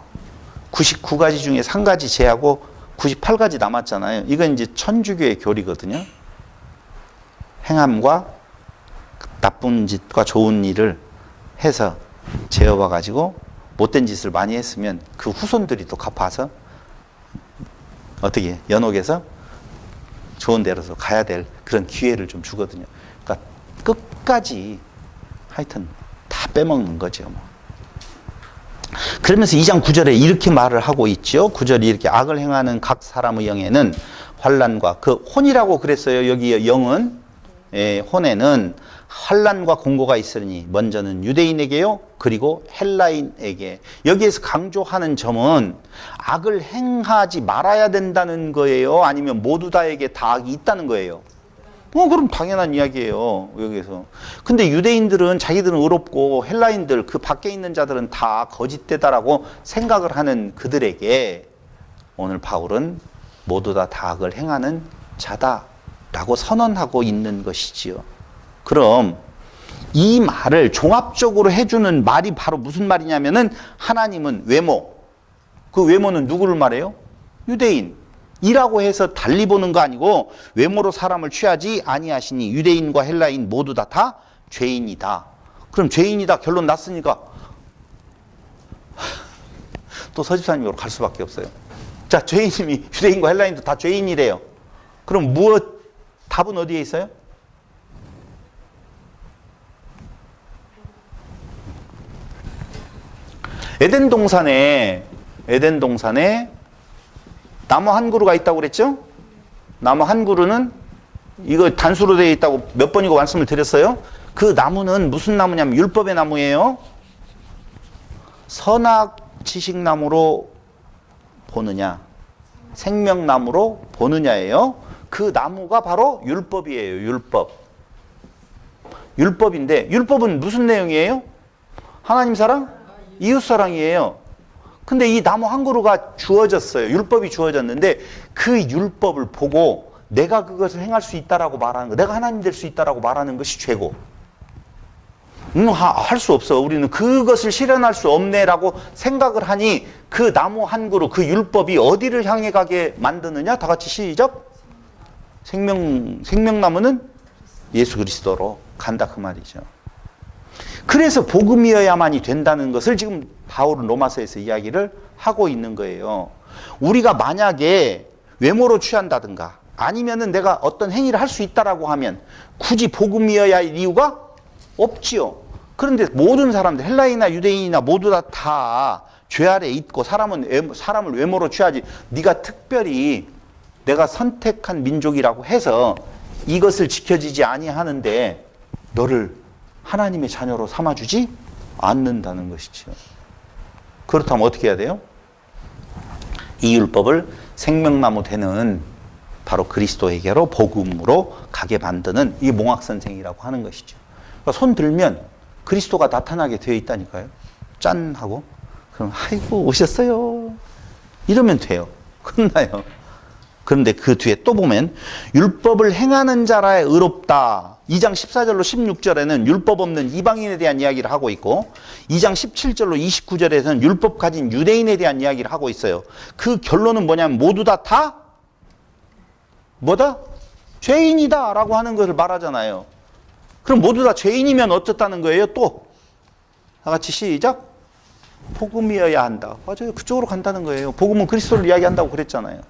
99가지 중에서 한 가지 제하고 98가지 남았잖아요. 이건 이제 천주교의 교리거든요. 행함과 나쁜 짓과 좋은 일을 해서 제어봐 가지고 못된 짓을 많이 했으면 그 후손들이 또 갚아서 어떻게 연옥에서 좋은 데로서 가야 될 그런 기회를 좀 주거든요. 그러니까 끝까지 하여튼 다 빼먹는 거죠. 뭐. 그러면서 2장 9절에 이렇게 말을 하고 있죠. 9절이 이렇게 악을 행하는 각 사람의 영에는 환난과 그 혼이라고 그랬어요. 여기 영은 혼에는 환난과 공고가 있으니 먼저는 유대인에게요. 그리고 헬라인에게. 여기에서 강조하는 점은 악을 행하지 말아야 된다는 거예요. 아니면 모두 다에게 다 악이 있다는 거예요. 그럼 당연한 이야기예요. 여기서. 근데 유대인들은 자기들은 의롭고 헬라인들 그 밖에 있는 자들은 다 거짓되다라고 생각을 하는 그들에게 오늘 바울은 모두 다 악을 행하는 자다라고 선언하고 있는 것이지요. 그럼 이 말을 종합적으로 해주는 말이 바로 무슨 말이냐면은 하나님은 외모. 그 외모는 누구를 말해요? 유대인. 이라고 해서 달리 보는 거 아니고 외모로 사람을 취하지 아니하시니 유대인과 헬라인 모두 다 죄인이다. 그럼 죄인이다 결론 났으니까 또 서집사님으로 갈 수밖에 없어요. 자, 죄인이 유대인과 헬라인도 다 죄인이래요. 그럼 답은 어디에 있어요? 에덴 동산에 나무 한 그루가 있다고 그랬죠? 나무 한 그루는 이거 단수로 되어 있다고 몇 번이고 말씀을 드렸어요. 그 나무는 무슨 나무냐면 율법의 나무예요. 선악 지식나무로 보느냐 생명나무로 보느냐예요. 그 나무가 바로 율법이에요. 율법인데 율법은 무슨 내용이에요? 하나님 사랑, 이웃 사랑이에요. 근데 이 나무 한 그루가 주어졌어요. 율법이 주어졌는데 그 율법을 보고 내가 그것을 행할 수 있다라고 말하는 거, 내가 하나님 될 수 있다라고 말하는 것이 죄고, 할 수 없어. 우리는 그것을 실현할 수 없네라고 생각을 하니 그 나무 한 그루, 그 율법이 어디를 향해 가게 만드느냐? 다 같이 시작. 생명나무는 예수 그리스도로 간다 그 말이죠. 그래서 복음이어야만이 된다는 것을 지금 바울은 로마서에서 이야기를 하고 있는 거예요. 우리가 만약에 외모로 취한다든가 아니면은 내가 어떤 행위를 할 수 있다라고 하면 굳이 복음이어야 할 이유가 없지요. 그런데 모든 사람들, 헬라인이나 유대인이나 모두 다 죄 아래 있고 사람을 외모로 취하지. 네가 특별히 내가 선택한 민족이라고 해서 이것을 지켜지지 아니하는데 너를 하나님의 자녀로 삼아주지 않는다는 것이죠. 그렇다면 어떻게 해야 돼요? 이 율법을 생명나무 되는 바로 그리스도에게로 복음으로 가게 만드는 이 몽학선생이라고 하는 것이죠. 그러니까 손 들면 그리스도가 나타나게 되어 있다니까요. 짠 하고 그럼 아이고 오셨어요 이러면 돼요. 끝나요. 그런데 그 뒤에 또 보면 율법을 행하는 자라 의롭다. 2장 14절로 16절에는 율법 없는 이방인에 대한 이야기를 하고 있고 2장 17절로 29절에서는 율법 가진 유대인에 대한 이야기를 하고 있어요. 그 결론은 뭐냐면 모두 다 뭐다? 죄인이다 라고 하는 것을 말하잖아요. 그럼 모두 다 죄인이면 어떻다는 거예요? 또 다 같이 시작. 복음이어야 한다. 맞아요. 그쪽으로 간다는 거예요. 복음은 그리스도를 이야기한다고 그랬잖아요.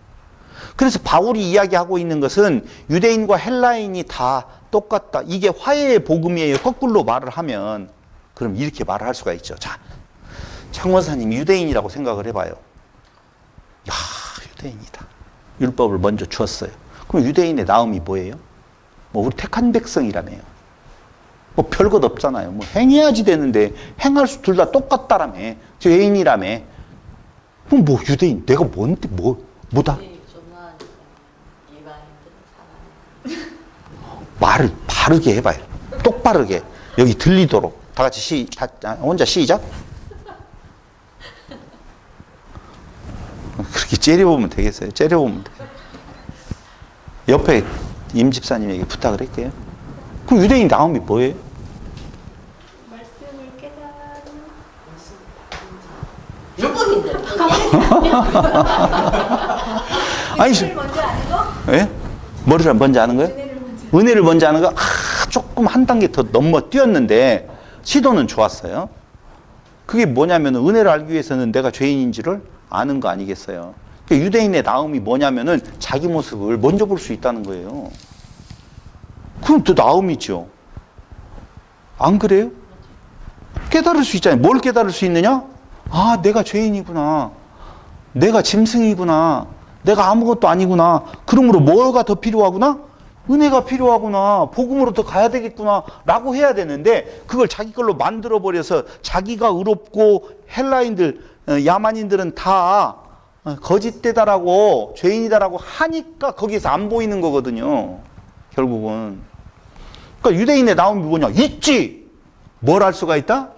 그래서 바울이 이야기하고 있는 것은 유대인과 헬라인이 다 똑같다. 이게 화해의 복음이에요. 거꾸로 말을 하면 그럼 이렇게 말을 할 수가 있죠. 자, 창원사님이 유대인이라고 생각을 해봐요. 야, 유대인이다. 율법을 먼저 주었어요. 그럼 유대인의 나음이 뭐예요? 뭐 우리 택한 백성이라며요. 뭐 별것 없잖아요. 뭐 행해야지 되는데 행할 수 둘 다 똑같다라며. 죄인이라며. 그럼 뭐 유대인 내가 뭔데 뭐다? 말을 바르게 해봐요. 똑바르게. 여기 들리도록. 다 같이 혼자 시작. 그렇게 째려보면 되겠어요. 째려보면 돼. 옆에 임 집사님에게 부탁을 할게요. 그럼 유대인 다음이 뭐예요? 말씀을 깨달은 율법인데. 아니, 은혜를 먼저 아는 거? 예? 뭐를 먼저 아는 거예요? 은혜를 먼저 아는 거? 조금 한 단계 더 뛰었는데 시도는 좋았어요. 그게 뭐냐면 은혜를 알기 위해서는 내가 죄인인지를 아는 거 아니겠어요? 그러니까 유대인의 나음이 뭐냐면은 자기 모습을 먼저 볼 수 있다는 거예요. 그럼 더 나음이죠. 안 그래요? 깨달을 수 있잖아요. 뭘 깨달을 수 있느냐? 아, 내가 죄인이구나. 내가 짐승이구나. 내가 아무것도 아니구나. 그러므로 뭐가 더 필요하구나? 은혜가 필요하구나. 복음으로 더 가야 되겠구나. 라고 해야 되는데 그걸 자기 걸로 만들어버려서 자기가 의롭고 헬라인들, 야만인들은 다 거짓되다라고 죄인이다라고 하니까 거기서 안 보이는 거거든요. 결국은. 그러니까 유대인의 나음이 뭐냐? 있지! 뭘 알 수가 있다?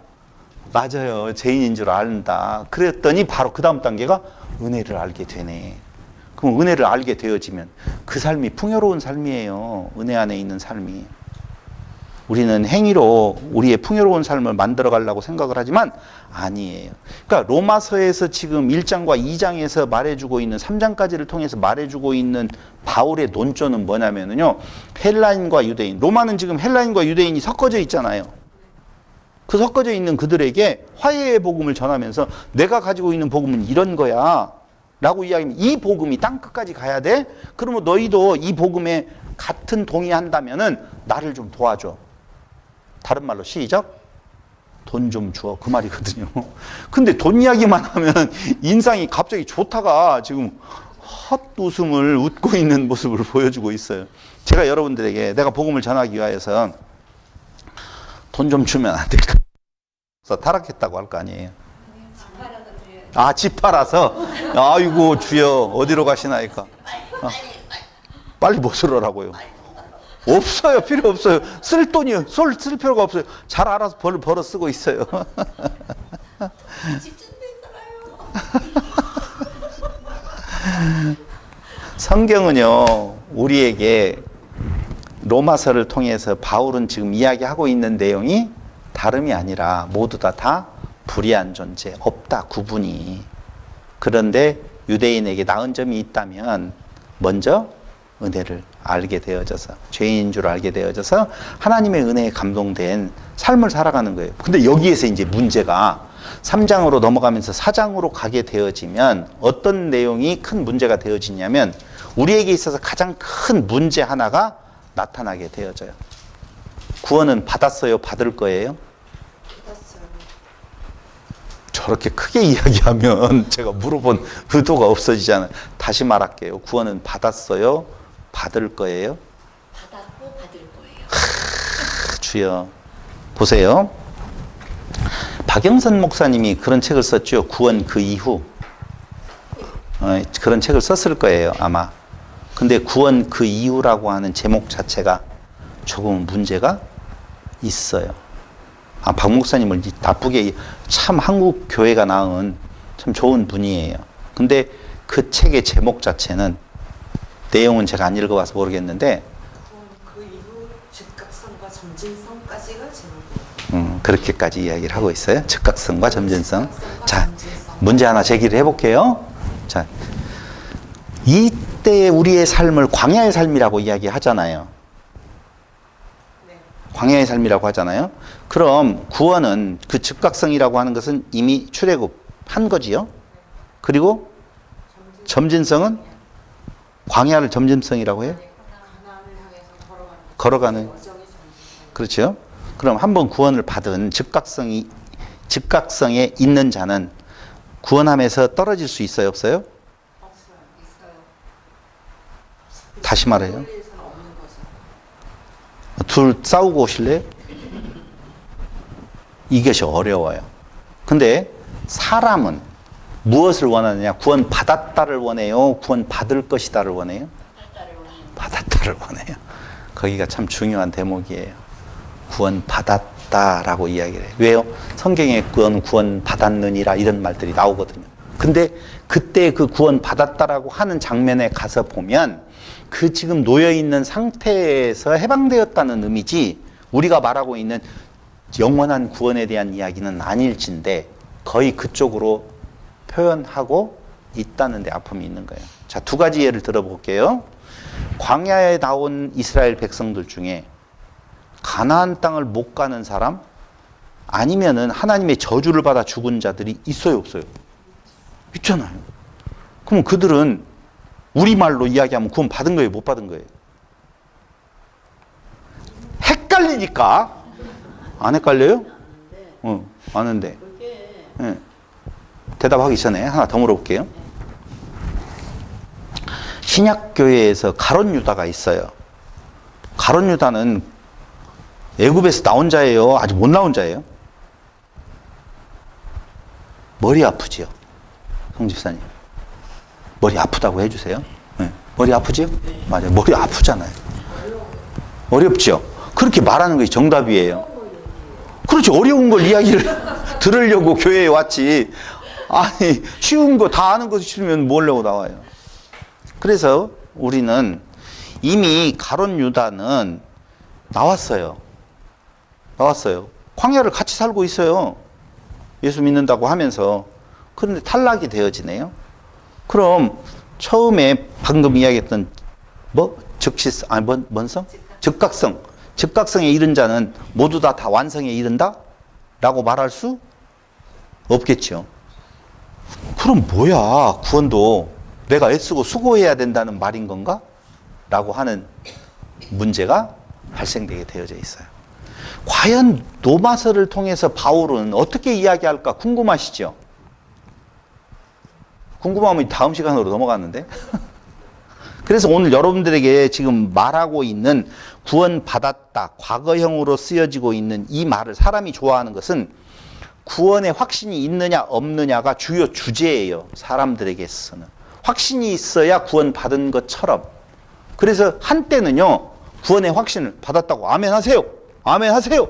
맞아요. 죄인인 줄 안다. 그랬더니 바로 그 다음 단계가 은혜를 알게 되네. 그럼 은혜를 알게 되어지면 그 삶이 풍요로운 삶이에요. 은혜 안에 있는 삶이. 우리는 행위로 우리의 풍요로운 삶을 만들어 가려고 생각을 하지만 아니에요. 그러니까 로마서에서 지금 1장과 2장에서 말해주고 있는 3장까지를 통해서 말해주고 있는 바울의 논조는 뭐냐면요. 헬라인과 유대인. 로마는 지금 헬라인과 유대인이 섞어져 있잖아요. 그 섞어져 있는 그들에게 화해의 복음을 전하면서 내가 가지고 있는 복음은 이런 거야. 라고 이야기하면 이 복음이 땅끝까지 가야 돼? 그러면 너희도 이 복음에 같은 동의한다면은 나를 좀 도와줘. 다른 말로 시작. 돈 좀 줘. 그 말이거든요. 근데 돈 이야기만 하면 인상이 갑자기 좋다가 지금 헛웃음을 웃고 있는 모습을 보여주고 있어요. 제가 여러분들에게 내가 복음을 전하기 위해서 돈 좀 주면 안 될까? 그래서 타락했다고 할 거 아니에요. 아, 집 팔아서? 아이고, 주여, 어디로 가시나이까? 빨리 못을 하라고요. 없어요. 필요 없어요. 쓸 돈이, 쓸 필요가 없어요. 잘 알아서 벌어 쓰고 있어요. 성경은요, 우리에게 로마서를 통해서 바울은 지금 이야기하고 있는 내용이 다름이 아니라 모두 다 불의한 존재, 없다, 구분이. 그런데 유대인에게 나은 점이 있다면 먼저 은혜를 알게 되어져서, 죄인인 줄 알게 되어져서 하나님의 은혜에 감동된 삶을 살아가는 거예요. 근데 여기에서 이제 문제가 3장으로 넘어가면서 4장으로 가게 되어지면 어떤 내용이 큰 문제가 되어지냐면 우리에게 있어서 가장 큰 문제 하나가 나타나게 되어져요. 구원은 받았어요? 받을 거예요? 받았어요. 저렇게 크게 이야기하면 제가 물어본 의도가 없어지잖아요. 다시 말할게요. 구원은 받았어요? 받을 거예요? 받았고 받을 거예요. 주여. 보세요. 박영선 목사님이 그런 책을 썼죠. 구원 그 이후. 그런 책을 썼을 거예요, 아마. 근데 구원 그 이후라고 하는 제목 자체가 조금 문제가 있어요. 박 목사님을 나쁘게, 참 한국 교회가 낳은 참 좋은 분이에요. 근데 그 책의 제목 자체는, 내용은 제가 안 읽어봐서 모르겠는데, 그 이후 즉각성과 점진성까지가 제목이에요. 그렇게까지 이야기를 하고 있어요. 즉각성과 점진성. 즉각성과 자, 점진성. 문제 하나 제기를 해볼게요. 자, 이때 우리의 삶을 광야의 삶이라고 이야기하잖아요. 네. 광야의 삶이라고 하잖아요. 그럼 구원은, 그 즉각성이라고 하는 것은 이미 출애굽한 거지요. 그리고 점진성은 광야를 점진성이라고 해요. 가나안을 향해서 걸어가는. 여정이 점진성. 그렇죠. 그럼 한번 구원을 받은 즉각성에 있는 자는 구원함에서 떨어질 수 있어요, 없어요? 없어요. 있어요. 다시 말해요. 원리에서는 없는 거죠. 둘 싸우고 오실래요? 이것이 어려워요. 근데 사람은 무엇을 원하느냐? 구원 받았다를 원해요? 구원 받을 것이다를 원해요? 받았다를 원해요. 거기가 참 중요한 대목이에요. 구원 받았다라고 이야기를 해요. 왜요? 성경에 구원 받았느니라 이런 말들이 나오거든요. 근데 그때 그 구원 받았다라고 하는 장면에 가서 보면 그 지금 놓여있는 상태에서 해방되었다는 의미지, 우리가 말하고 있는 영원한 구원에 대한 이야기는 아닐진데 거의 그쪽으로 표현하고 있다는 데 아픔이 있는 거예요. 자, 두 가지 예를 들어볼게요. 광야에 나온 이스라엘 백성들 중에 가나안 땅을 못 가는 사람, 아니면은 하나님의 저주를 받아 죽은 자들이 있어요, 없어요? 있잖아요. 그럼 그들은 우리말로 이야기하면 구원 받은 거예요, 못 받은 거예요? 헷갈리니까. 안 헷갈려요? 아는데. 네. 대답하기 전에 하나 더 물어볼게요. 신약교회에서 가룟 유다가 있어요. 가룟 유다는 애굽에서 나온 자예요? 아직 못 나온 자예요? 머리 아프지요? 송 집사님. 머리 아프다고 해주세요. 네. 머리 아프지요? 맞아요. 머리 아프잖아요. 어렵죠? 그렇게 말하는 것이 정답이에요. 그렇죠. 어려운 걸 이야기를 들으려고 교회에 왔지. 아니, 쉬운 거 다 아는 것이 싫으면 뭐 하려고 나와요. 그래서 우리는 이미 가룟 유다는 나왔어요. 광야를 같이 살고 있어요. 예수 믿는다고 하면서. 그런데 탈락이 되어지네요. 그럼 처음에 방금 이야기했던 뭔성? 즉각성에 이른 자는 모두 다 완성에 이른다? 라고 말할 수 없겠죠. 그럼 뭐야, 구원도 내가 애쓰고 수고해야 된다는 말인 건가? 라고 하는 문제가 발생되게 되어져 있어요. 과연 로마서를 통해서 바울은 어떻게 이야기할까 궁금하시죠? 궁금하면 다음 시간으로 넘어갔는데. 그래서 오늘 여러분들에게 지금 말하고 있는 구원받았다, 과거형으로 쓰여지고 있는 이 말을 사람이 좋아하는 것은 구원의 확신이 있느냐 없느냐가 주요 주제예요. 사람들에게서는. 확신이 있어야 구원받은 것처럼. 그래서 한때는요, 구원의 확신을 받았다고 아멘 하세요. 아멘 하세요.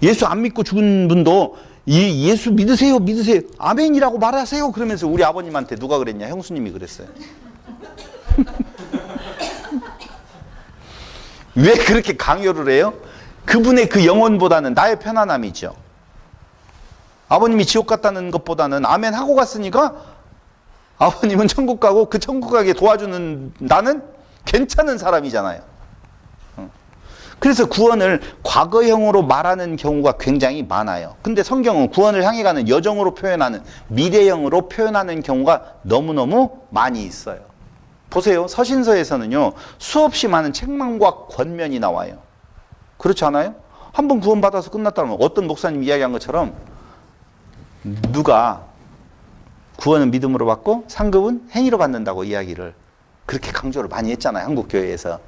예수 안 믿고 죽은 분도 예수 믿으세요. 아멘이라고 말하세요. 그러면서 우리 아버님한테 누가 그랬냐? 형수님이 그랬어요. 왜 그렇게 강요를 해요? 그분의 그 영혼보다는 나의 편안함이죠. 아버님이 지옥 갔다는 것보다는 아멘 하고 갔으니까 아버님은 천국 가고 그 천국 가게 도와주는 나는 괜찮은 사람이잖아요. 그래서 구원을 과거형으로 말하는 경우가 굉장히 많아요. 근데 성경은 구원을 향해 가는 여정으로 표현하는, 미래형으로 표현하는 경우가 너무너무 많이 있어요. 보세요. 서신서에서는요, 수없이 많은 책망과 권면이 나와요. 그렇지 않아요? 한번 구원받아서 끝났다면 어떤 목사님 이야기한 것처럼 누가 구원은 믿음으로 받고 상급은 행위로 받는다고 이야기를 그렇게 강조를 많이 했잖아요. 한국교회에서.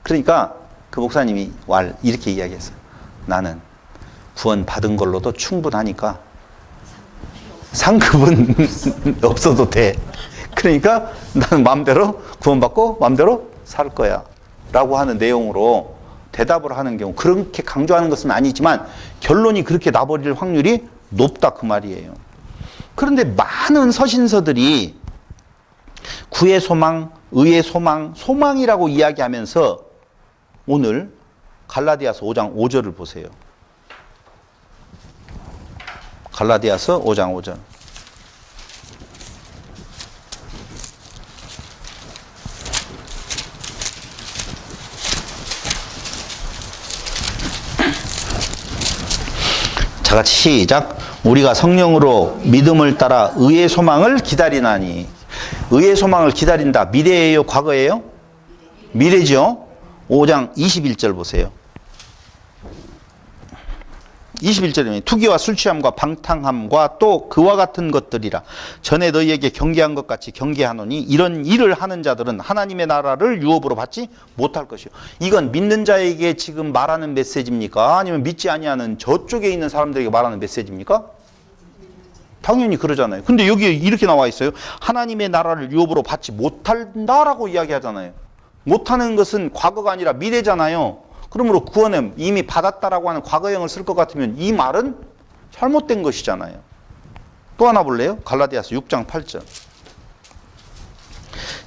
그러니까 그 목사님이 이렇게 이야기했어요. 나는 구원 받은 걸로도 충분하니까 상급은 없어도 돼. 그러니까 나는 마음대로 구원받고 마음대로 살 거야 라고 하는 내용으로 대답을 하는 경우, 그렇게 강조하는 것은 아니지만 결론이 그렇게 나버릴 확률이 높다 그 말이에요. 그런데 많은 서신서들이 구의 소망, 의의 소망, 소망이라고 이야기하면서 오늘 갈라디아서 5장 5절을 보세요. 갈라디아서 5장 5절. 다 같이 시작. 우리가 성령으로 믿음을 따라 의의 소망을 기다리나니. 의의 소망을 기다린다. 미래예요? 과거예요? 미래죠. 5장 21절 보세요. 21절에 투기와 술 취함과 방탕함과 또 그와 같은 것들이라 전에 너희에게 경계한 것 같이 경계하노니 이런 일을 하는 자들은 하나님의 나라를 유업으로 받지 못할 것이요. 이건 믿는 자에게 지금 말하는 메시지입니까? 아니면 믿지 아니하는 저쪽에 있는 사람들에게 말하는 메시지입니까? 당연히 그러잖아요. 근데 여기에 이렇게 나와 있어요. 하나님의 나라를 유업으로 받지 못한다라고 이야기하잖아요. 못하는 것은 과거가 아니라 미래잖아요. 그러므로 구원은 이미 받았다라고 하는 과거형을 쓸 것 같으면 이 말은 잘못된 것이잖아요. 또 하나 볼래요? 갈라디아서 6장 8절.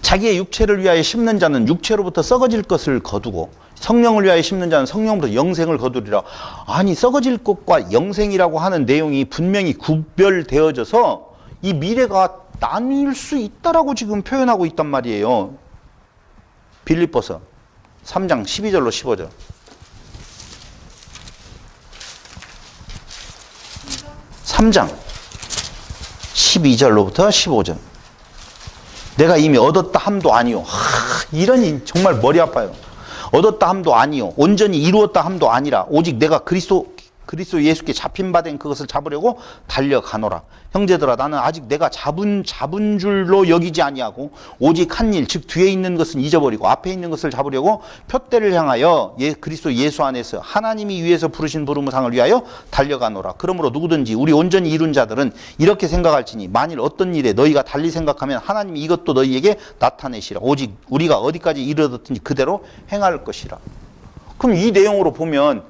자기의 육체를 위하여 심는 자는 육체로부터 썩어질 것을 거두고 성령을 위하여 심는 자는 성령으로부터 영생을 거두리라. 아니, 썩어질 것과 영생이라고 하는 내용이 분명히 구별되어져서 이 미래가 나뉠 수 있다라고 지금 표현하고 있단 말이에요. 빌립보서 3장 12절로 15절. 3장 12절로부터 15절. 내가 이미 얻었다 함도 아니요. 이러니 정말 머리 아파요. 얻었다 함도 아니요. 온전히 이루었다 함도 아니라 오직 내가 그리스도 예수께 잡힌 바 된 그것을 잡으려고 달려가노라. 형제들아, 나는 아직 내가 잡은 줄로 여기지 아니하고 오직 한 일, 즉 뒤에 있는 것은 잊어버리고 앞에 있는 것을 잡으려고 표대를 향하여 그리스도 예수 안에서 하나님이 위에서 부르신 부름상을 위하여 달려가노라. 그러므로 누구든지 우리 온전히 이룬 자들은 이렇게 생각할지니 만일 어떤 일에 너희가 달리 생각하면 하나님이 이것도 너희에게 나타내시라. 오직 우리가 어디까지 이르렀든지 그대로 행할 것이라. 그럼 이 내용으로 보면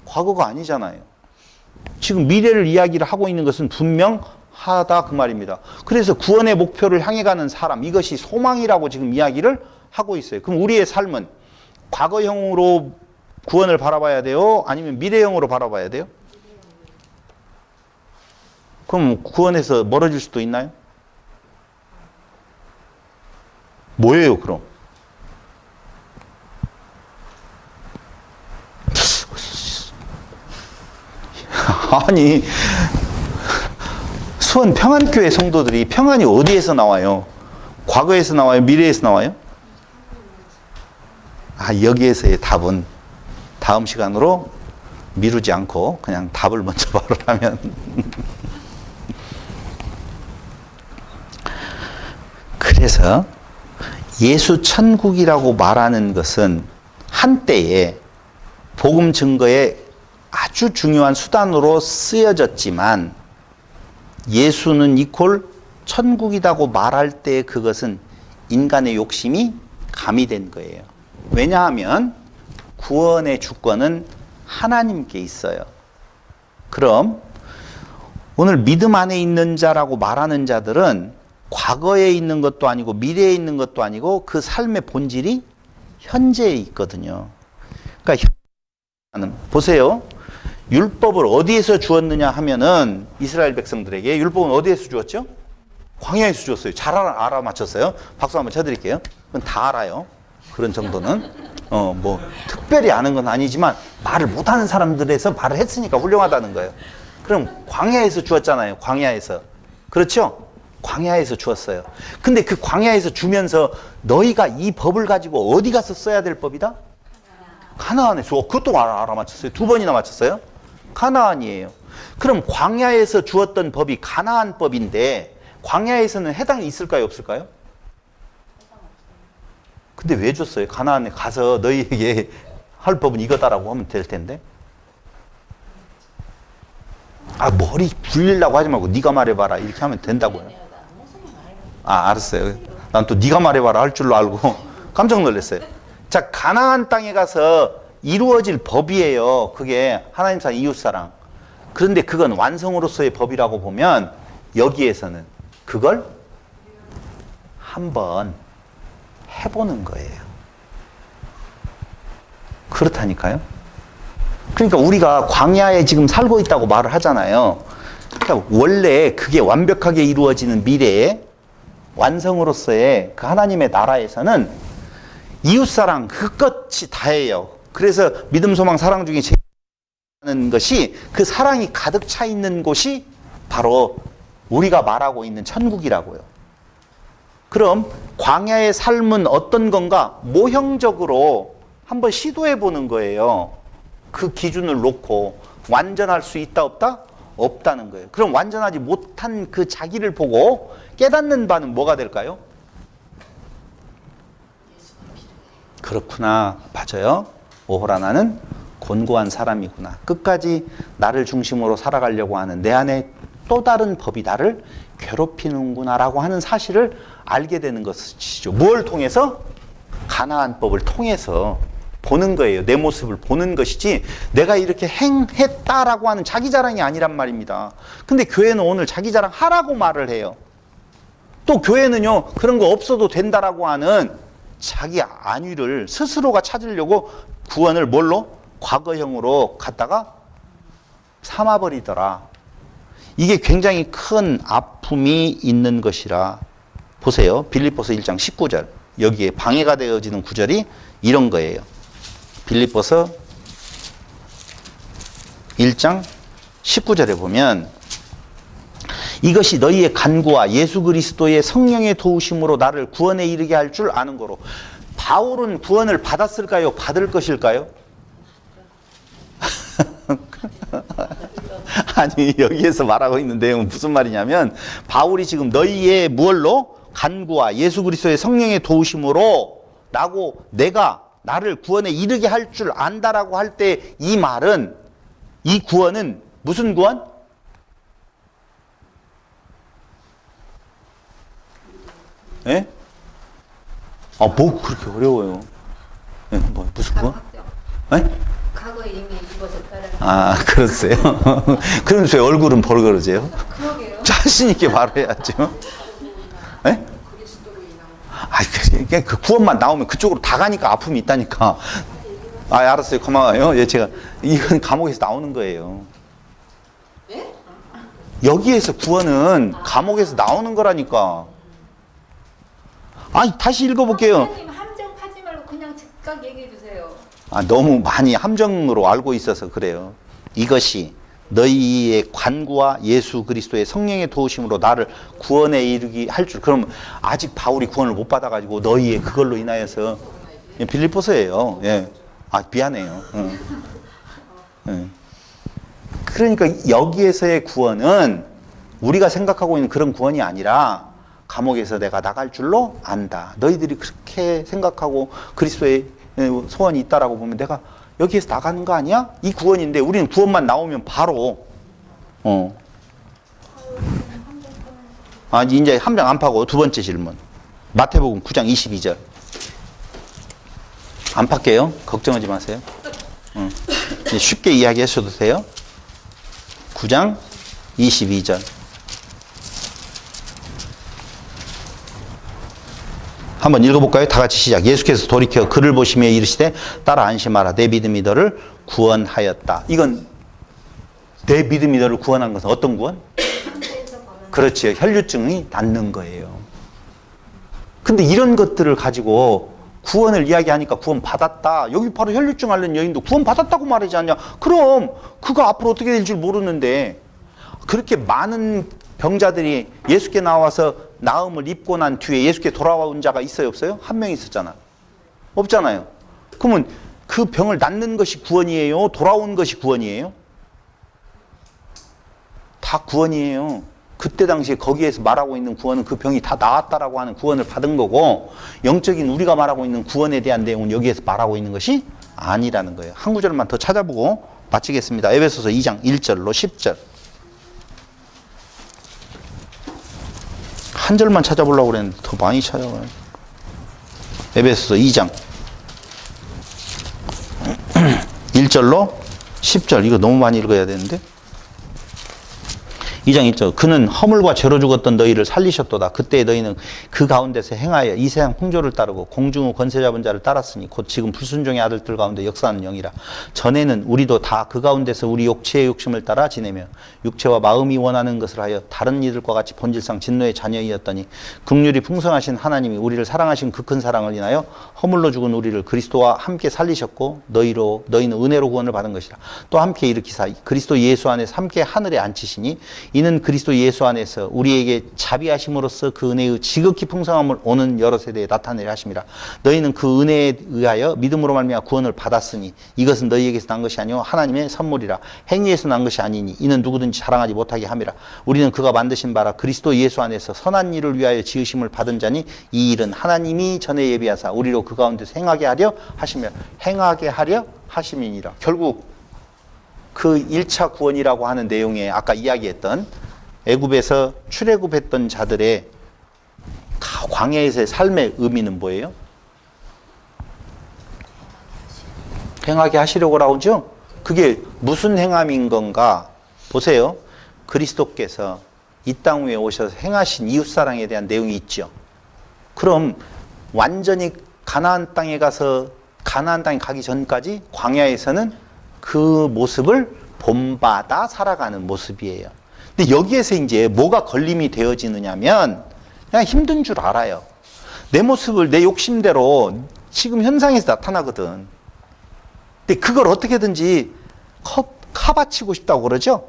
과거가 아니잖아요. 지금 미래를 이야기를 하고 있는 것은 분명하다 그 말입니다. 그래서 구원의 목표를 향해 가는 사람, 이것이 소망이라고 지금 이야기를 하고 있어요. 그럼 우리의 삶은 과거형으로 구원을 바라봐야 돼요? 아니면 미래형으로 바라봐야 돼요? 그럼 구원에서 멀어질 수도 있나요? 뭐예요 그럼? 아니, 수원 평안교회 성도들이 평안이 어디에서 나와요? 과거에서 나와요? 미래에서 나와요? 여기에서의 답은 다음 시간으로 미루지 않고 그냥 답을 먼저 말하면 그래서 예수 천국이라고 말하는 것은 한때에 복음 증거에 아주 중요한 수단으로 쓰여졌지만 예수는 이퀄 천국이라고 말할 때 그것은 인간의 욕심이 가미된 거예요. 왜냐하면 구원의 주권은 하나님께 있어요. 그럼 오늘 믿음 안에 있는 자라고 말하는 자들은 과거에 있는 것도 아니고 미래에 있는 것도 아니고 그 삶의 본질이 현재에 있거든요. 그러니까 보세요. 율법을 어디에서 주었느냐 하면은 이스라엘 백성들에게 율법은 어디에서 주었죠? 광야에서 주었어요. 잘 알아맞혔어요. 박수 한번 쳐드릴게요. 그건 다 알아요. 그런 정도는. 뭐 특별히 아는 건 아니지만 말을 못하는 사람들에서 말을 했으니까 훌륭하다는 거예요. 그럼 광야에서 주었잖아요. 광야에서. 그렇죠? 광야에서 주었어요. 근데 그 광야에서 주면서 너희가 이 법을 가지고 어디 가서 써야 될 법이다? 가나안에서. 그것도 알아맞혔어요. 2번이나 맞췄어요. 가나안이에요. 그럼 광야에서 주었던 법이 가나안법인데 광야에서는 해당이 있을까요? 없을까요? 근데 왜 줬어요? 가나안에 가서 너희에게 할 법은 이거다라고 하면 될 텐데. 머리 굴리려고 하지 말고 네가 말해봐라 이렇게 하면 된다고요. 알았어요. 난 또 네가 말해봐라 할 줄로 알고 깜짝 놀랐어요. 자, 가나안 땅에 가서 이루어질 법이에요. 그게 하나님 사랑, 이웃 사랑. 그런데 그건 완성으로서의 법이라고 보면 여기에서는 그걸 한번 해보는 거예요. 그렇다니까요. 그러니까 우리가 광야에 지금 살고 있다고 말을 하잖아요. 그러니까 원래 그게 완벽하게 이루어지는 미래에 완성으로서의 그 하나님의 나라에서는 이웃사랑 그것이 다예요. 그래서 믿음, 소망, 사랑 중에 제일 하는 것이 그 사랑이 가득 차 있는 곳이 바로 우리가 말하고 있는 천국이라고요. 그럼 광야의 삶은 어떤 건가? 모형적으로 한번 시도해 보는 거예요. 그 기준을 놓고 완전할 수 있다 없다? 없다는 거예요. 그럼 완전하지 못한 그 자기를 보고 깨닫는 바는 뭐가 될까요? 그렇구나. 맞아요. 오호라 나는 곤고한 사람이구나. 끝까지 나를 중심으로 살아가려고 하는 내 안에 또 다른 법이 나를 괴롭히는구나라고 하는 사실을 알게 되는 것이죠. 뭘 통해서? 가나안법을 통해서 보는 거예요. 내 모습을 보는 것이지 내가 이렇게 행했다라고 하는 자기 자랑이 아니란 말입니다. 근데 교회는 오늘 자기 자랑 하라고 말을 해요. 또 교회는요, 그런 거 없어도 된다라고 하는 자기 안위를 스스로가 찾으려고 구원을 뭘로? 과거형으로 갖다가 삼아버리더라. 이게 굉장히 큰 아픔이 있는 것이라. 보세요. 빌립보서 1장 19절. 여기에 방해가 되어지는 구절이 이런 거예요. 빌립보서 1장 19절에 보면 이것이 너희의 간구와 예수 그리스도의 성령의 도우심으로 나를 구원에 이르게 할 줄 아는 거로. 바울은 구원을 받았을까요? 받을 것일까요? 아니, 여기에서 말하고 있는 내용은 무슨 말이냐면 바울이 지금 너희의 무얼로? 간구와 예수 그리스도의 성령의 도우심으로 라고 내가 나를 구원에 이르게 할 줄 안다라고 할 때 이 말은, 이 구원은 무슨 구원? 예? 뭐 그렇게 어려워요. 예, 무슨 구원? 예? 과거에 이미 입어졌다는. 그러세요? 그러면서 왜 얼굴은 벌거러져요? 그러게요. 자신 있게 말해야죠. 예? 그냥 그 구원만 나오면 그쪽으로 다 가니까 아픔이 있다니까. 알았어요. 고마워요. 제가, 이건 감옥에서 나오는 거예요. 예? 여기에서 구원은 감옥에서 나오는 거라니까. 다시 읽어볼게요. 하나님 함정 파지 말고 그냥 즉각 얘기해 주세요. 너무 많이 함정으로 알고 있어서 그래요. 이것이 너희의 간구와 예수 그리스도의 성령의 도우심으로 나를 구원에 이르게 할 줄. 그럼 아직 바울이 구원을 못 받아가지고 너희의 그걸로 인하여서. 빌립보서예요. 예. 미안해요. 예. 그러니까 여기에서의 구원은 우리가 생각하고 있는 그런 구원이 아니라 감옥에서 내가 나갈 줄로 안다. 너희들이 그렇게 생각하고 그리스도의 소원이 있다라고 보면 내가 여기에서 나가는 거 아니야? 이 구원인데 우리는 구원만 나오면 바로 이제 함정 안 파고 두 번째 질문. 마태복음 9장 22절. 안 팔게요. 걱정하지 마세요. 쉽게 이야기하셔도 돼요. 9장 22절. 한번 읽어볼까요? 다 같이 시작. 예수께서 돌이켜 그를 보시며 이르시되 따라 안심하라. 내 믿음이 너를 구원하였다. 이건 내 믿음이 너를 구원한 것은 어떤 구원? 상태에서 범한 그렇지요. 혈류증이 낫는 거예요. 근데 이런 것들을 가지고 구원을 이야기하니까 구원 받았다. 여기 바로 혈류증 앓는 여인도 구원 받았다고 말하지 않냐. 그럼 그거 앞으로 어떻게 될 줄 모르는데 그렇게 많은 병자들이 예수께 나와서 나음을 입고 난 뒤에 예수께 돌아온 자가 있어요, 없어요? 한 명 있었잖아. 없잖아요. 그러면 그 병을 낫는 것이 구원이에요? 돌아온 것이 구원이에요? 다 구원이에요. 그때 당시에 거기에서 말하고 있는 구원은 그 병이 다 나았다라고 하는 구원을 받은 거고, 영적인 우리가 말하고 있는 구원에 대한 내용은 여기에서 말하고 있는 것이 아니라는 거예요. 한 구절만 더 찾아보고 마치겠습니다. 에베소서 2장 1절로 10절. 한 절만 찾아보려고 그랬는데 더 많이 찾아봐요. 에베소서 2장 1절로 10절. 이거 너무 많이 읽어야 되는데. 2장 1절. 그는 허물과 죄로 죽었던 너희를 살리셨도다. 그때 너희는 그 가운데서 행하여 이 세상 풍조를 따르고 공중의 권세 잡은 자를 따랐으니 곧 지금 불순종의 아들들 가운데 역사하는 영이라. 전에는 우리도 다 그 가운데서 우리 육체의 욕심을 따라 지내며 육체와 마음이 원하는 것을 하여 다른 이들과 같이 본질상 진노의 자녀이었더니 긍휼이 풍성하신 하나님이 우리를 사랑하신 그 큰 사랑을 인하여 허물로 죽은 우리를 그리스도와 함께 살리셨고 너희는 은혜로 구원을 받은 것이라. 또 함께 일으키사 그리스도 예수 안에서 함께 하늘에 앉히시니 이는 그리스도 예수 안에서 우리에게 자비하심으로써 그 은혜의 지극히 풍성함을 오는 여러 세대에 나타내려 하심이라. 너희는 그 은혜에 의하여 믿음으로 말미암아 구원을 받았으니 이것은 너희에게서 난 것이 아니요 하나님의 선물이라. 행위에서 난 것이 아니니 이는 누구든지 자랑하지 못하게 함이라. 우리는 그가 만드신 바라 그리스도 예수 안에서 선한 일을 위하여 지으심을 받은 자니 이 일은 하나님이 전에 예비하사 우리로 그 가운데서 행하게 하려 하시며 행하게 하려 하심이니라. 결국 그 1차 구원이라고 하는 내용에 아까 이야기했던 애굽에서 출애굽했던 자들의 광야에서의 삶의 의미는 뭐예요? 행하게 하시려고 나오죠? 그게 무슨 행함인 건가? 보세요. 그리스도께서 이 땅 위에 오셔서 행하신 이웃사랑에 대한 내용이 있죠. 그럼 완전히 가나안 땅에 가기 전까지 광야에서는 그 모습을 본받아 살아가는 모습이에요. 근데 여기에서 이제 뭐가 걸림이 되어지느냐면 그냥 힘든 줄 알아요. 내 모습을 내 욕심대로 지금 현상에서 나타나거든. 근데 그걸 어떻게든지 카바치고 싶다고 그러죠?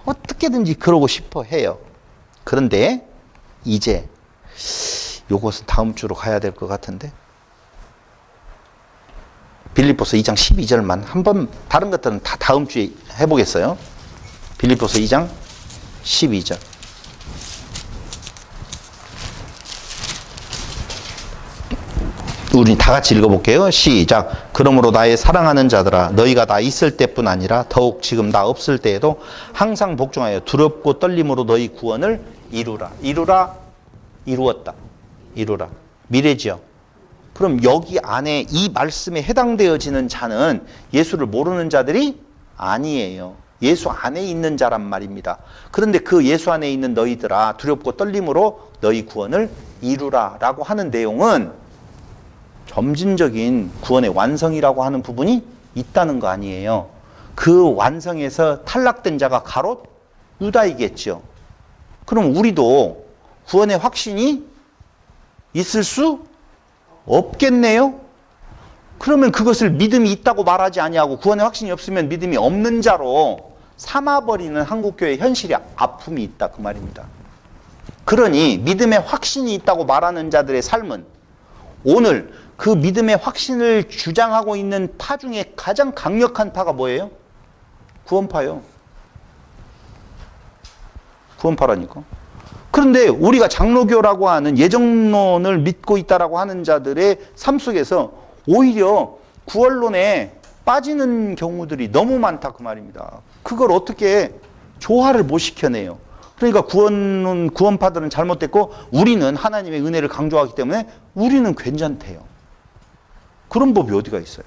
어떻게든지 그러고 싶어 해요. 그런데 이제 요것은 다음 주로 가야 될 것 같은데 빌립보서 2장 12절만 한번, 다른 것들은 다 다음 주에 해보겠어요. 빌립보서 2장 12절. 우리 다 같이 읽어볼게요. 시작. 그러므로 나의 사랑하는 자들아 너희가 나 있을 때뿐 아니라 더욱 지금 나 없을 때에도 항상 복종하여 두렵고 떨림으로 너희 구원을 이루라. 이루었다. 이루라. 미래지요. 그럼 여기 안에 이 말씀에 해당되어지는 자는 예수를 모르는 자들이 아니에요. 예수 안에 있는 자란 말입니다. 그런데 그 예수 안에 있는 너희들아 두렵고 떨림으로 너희 구원을 이루라 라고 하는 내용은 점진적인 구원의 완성이라고 하는 부분이 있다는 거 아니에요. 그 완성에서 탈락된 자가 가롯 유다이겠죠. 그럼 우리도 구원의 확신이 있을 수 없겠네요? 그러면 그것을 믿음이 있다고 말하지 아니하고 구원의 확신이 없으면 믿음이 없는 자로 삼아버리는 한국교회의 현실이 아픔이 있다 그 말입니다. 그러니 믿음의 확신이 있다고 말하는 자들의 삶은 오늘 그 믿음의 확신을 주장하고 있는 파 중에 가장 강력한 파가 뭐예요? 구원파요. 구원파라니까. 그런데 우리가 장로교라고 하는 예정론을 믿고 있다라고 하는 자들의 삶 속에서 오히려 구원론에 빠지는 경우들이 너무 많다 그 말입니다. 그걸 어떻게 조화를 못 시켜내요. 그러니까 구원파들은 잘못됐고 우리는 하나님의 은혜를 강조하기 때문에 우리는 괜찮대요. 그런 법이 어디가 있어요?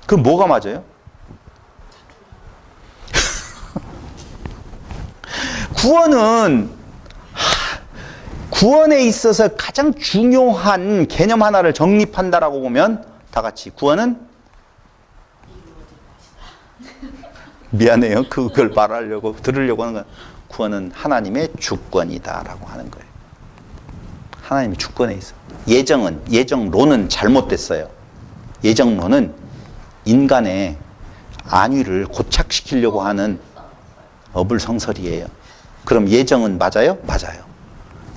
그럼 뭐가 맞아요? 구원에 있어서 가장 중요한 개념 하나를 정립한다라고 보면 다 같이 구원은 미안해요. 그걸 말하려고 들으려고 하는 건 구원은 하나님의 주권이다라고 하는 거예요. 하나님의 주권에 있어. 예정론은 잘못됐어요. 예정론은 인간의 안위를 고착시키려고 하는 어불성설이에요. 그럼 예정은 맞아요? 맞아요.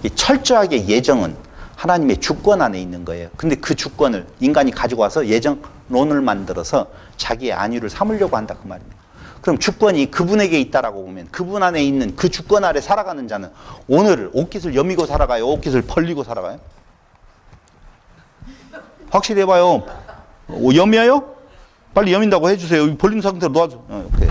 이 철저하게 예정은 하나님의 주권 안에 있는 거예요. 근데 그 주권을 인간이 가지고 와서 예정론을 만들어서 자기의 안위를 삼으려고 한다 그 말입니다. 그럼 주권이 그분에게 있다라고 보면 그분 안에 있는 그 주권 아래 살아가는 자는 오늘 옷깃을 여미고 살아가요? 옷깃을 벌리고 살아가요? 확실히 해봐요. 여미어요? 빨리 여민다고 해주세요. 벌린 상태로 놓아줘. 오케이.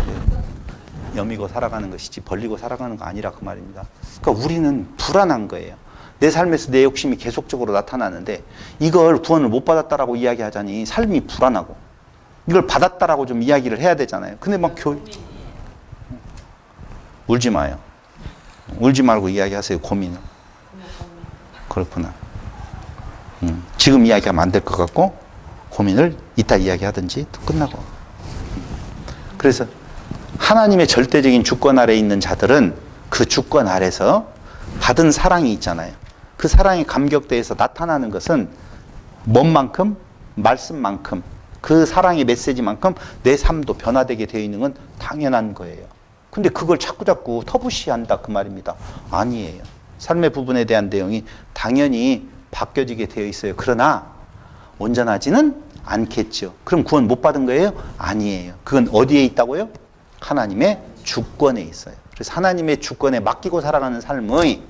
여미고 살아가는 것이지 벌리고 살아가는 거 아니라 그 말입니다. 그러니까 우리는 불안한 거예요. 내 삶에서 내 욕심이 계속적으로 나타나는데 이걸 구원을 못 받았다라고 이야기하자니 삶이 불안하고 이걸 받았다라고 좀 이야기를 해야 되잖아요. 근데 막 울지 마요. 울지 말고 이야기하세요. 고민을. 그렇구나. 지금 이야기하면 안 될 것 같고 고민을 이따 이야기하든지 또 끝나고. 그래서 하나님의 절대적인 주권 아래에 있는 자들은 그 주권 아래서 받은 사랑이 있잖아요. 그 사랑의 감격대에서 나타나는 것은 뭔만큼? 말씀만큼. 그 사랑의 메시지만큼 내 삶도 변화되게 되어 있는 건 당연한 거예요. 근데 그걸 자꾸자꾸 터부시한다 그 말입니다. 아니에요. 삶의 부분에 대한 내용이 당연히 바뀌어지게 되어 있어요. 그러나 온전하지는 않겠죠. 그럼 구원 못 받은 거예요? 아니에요. 그건 어디에 있다고요? 하나님의 주권에 있어요. 그래서 하나님의 주권에 맡기고 살아가는 삶의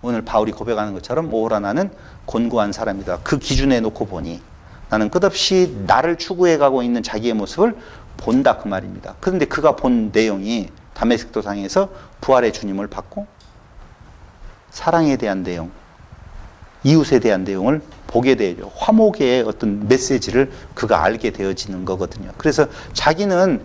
오늘 바울이 고백하는 것처럼 오호라 나는 곤고한 사람이다. 그 기준에 놓고 보니 나는 끝없이 나를 추구해 가고 있는 자기의 모습을 본다 그 말입니다. 그런데 그가 본 내용이 다메섹 도상에서 부활의 주님을 받고 사랑에 대한 내용, 이웃에 대한 내용을 보게 되죠. 화목의 어떤 메시지를 그가 알게 되어지는 거거든요. 그래서 자기는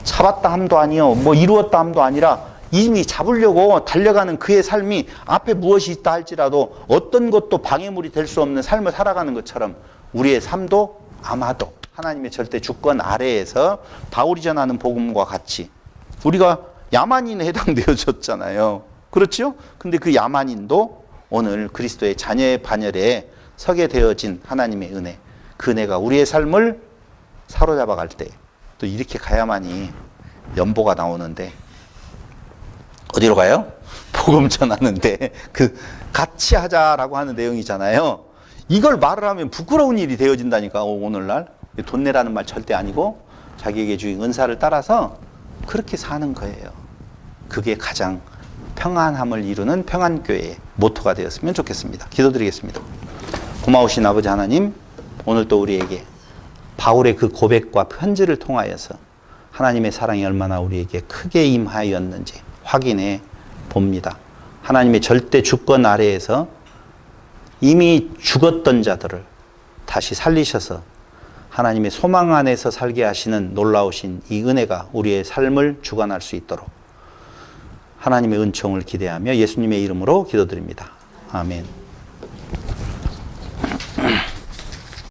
잡았다 함도 아니요, 뭐 이루었다 함도 아니라 이미 잡으려고 달려가는 그의 삶이 앞에 무엇이 있다 할지라도 어떤 것도 방해물이 될 수 없는 삶을 살아가는 것처럼 우리의 삶도 아마도 하나님의 절대 주권 아래에서 바울이 전하는 복음과 같이 우리가 야만인에 해당되어졌잖아요. 그렇죠? 근데 그 야만인도 오늘 그리스도의 자녀의 반열에 서게 되어진 하나님의 은혜, 그 은혜가 우리의 삶을 사로잡아 갈 때 또 이렇게 가야만이 연보가 나오는데 어디로 가요? 복음 전하는데 그 같이 하자라고 하는 내용이잖아요. 이걸 말을 하면 부끄러운 일이 되어진다니까. 오늘날 돈 내라는 말 절대 아니고 자기에게 주인 은사를 따라서 그렇게 사는 거예요. 그게 가장 평안함을 이루는 평안교회의 모토가 되었으면 좋겠습니다. 기도드리겠습니다. 고마우신 아버지 하나님, 오늘 또 우리에게 바울의 그 고백과 편지를 통하여서 하나님의 사랑이 얼마나 우리에게 크게 임하였는지 확인해 봅니다. 하나님의 절대 주권 아래에서 이미 죽었던 자들을 다시 살리셔서 하나님의 소망 안에서 살게 하시는 놀라우신 이 은혜가 우리의 삶을 주관할 수 있도록 하나님의 은총을 기대하며 예수님의 이름으로 기도드립니다. 아멘.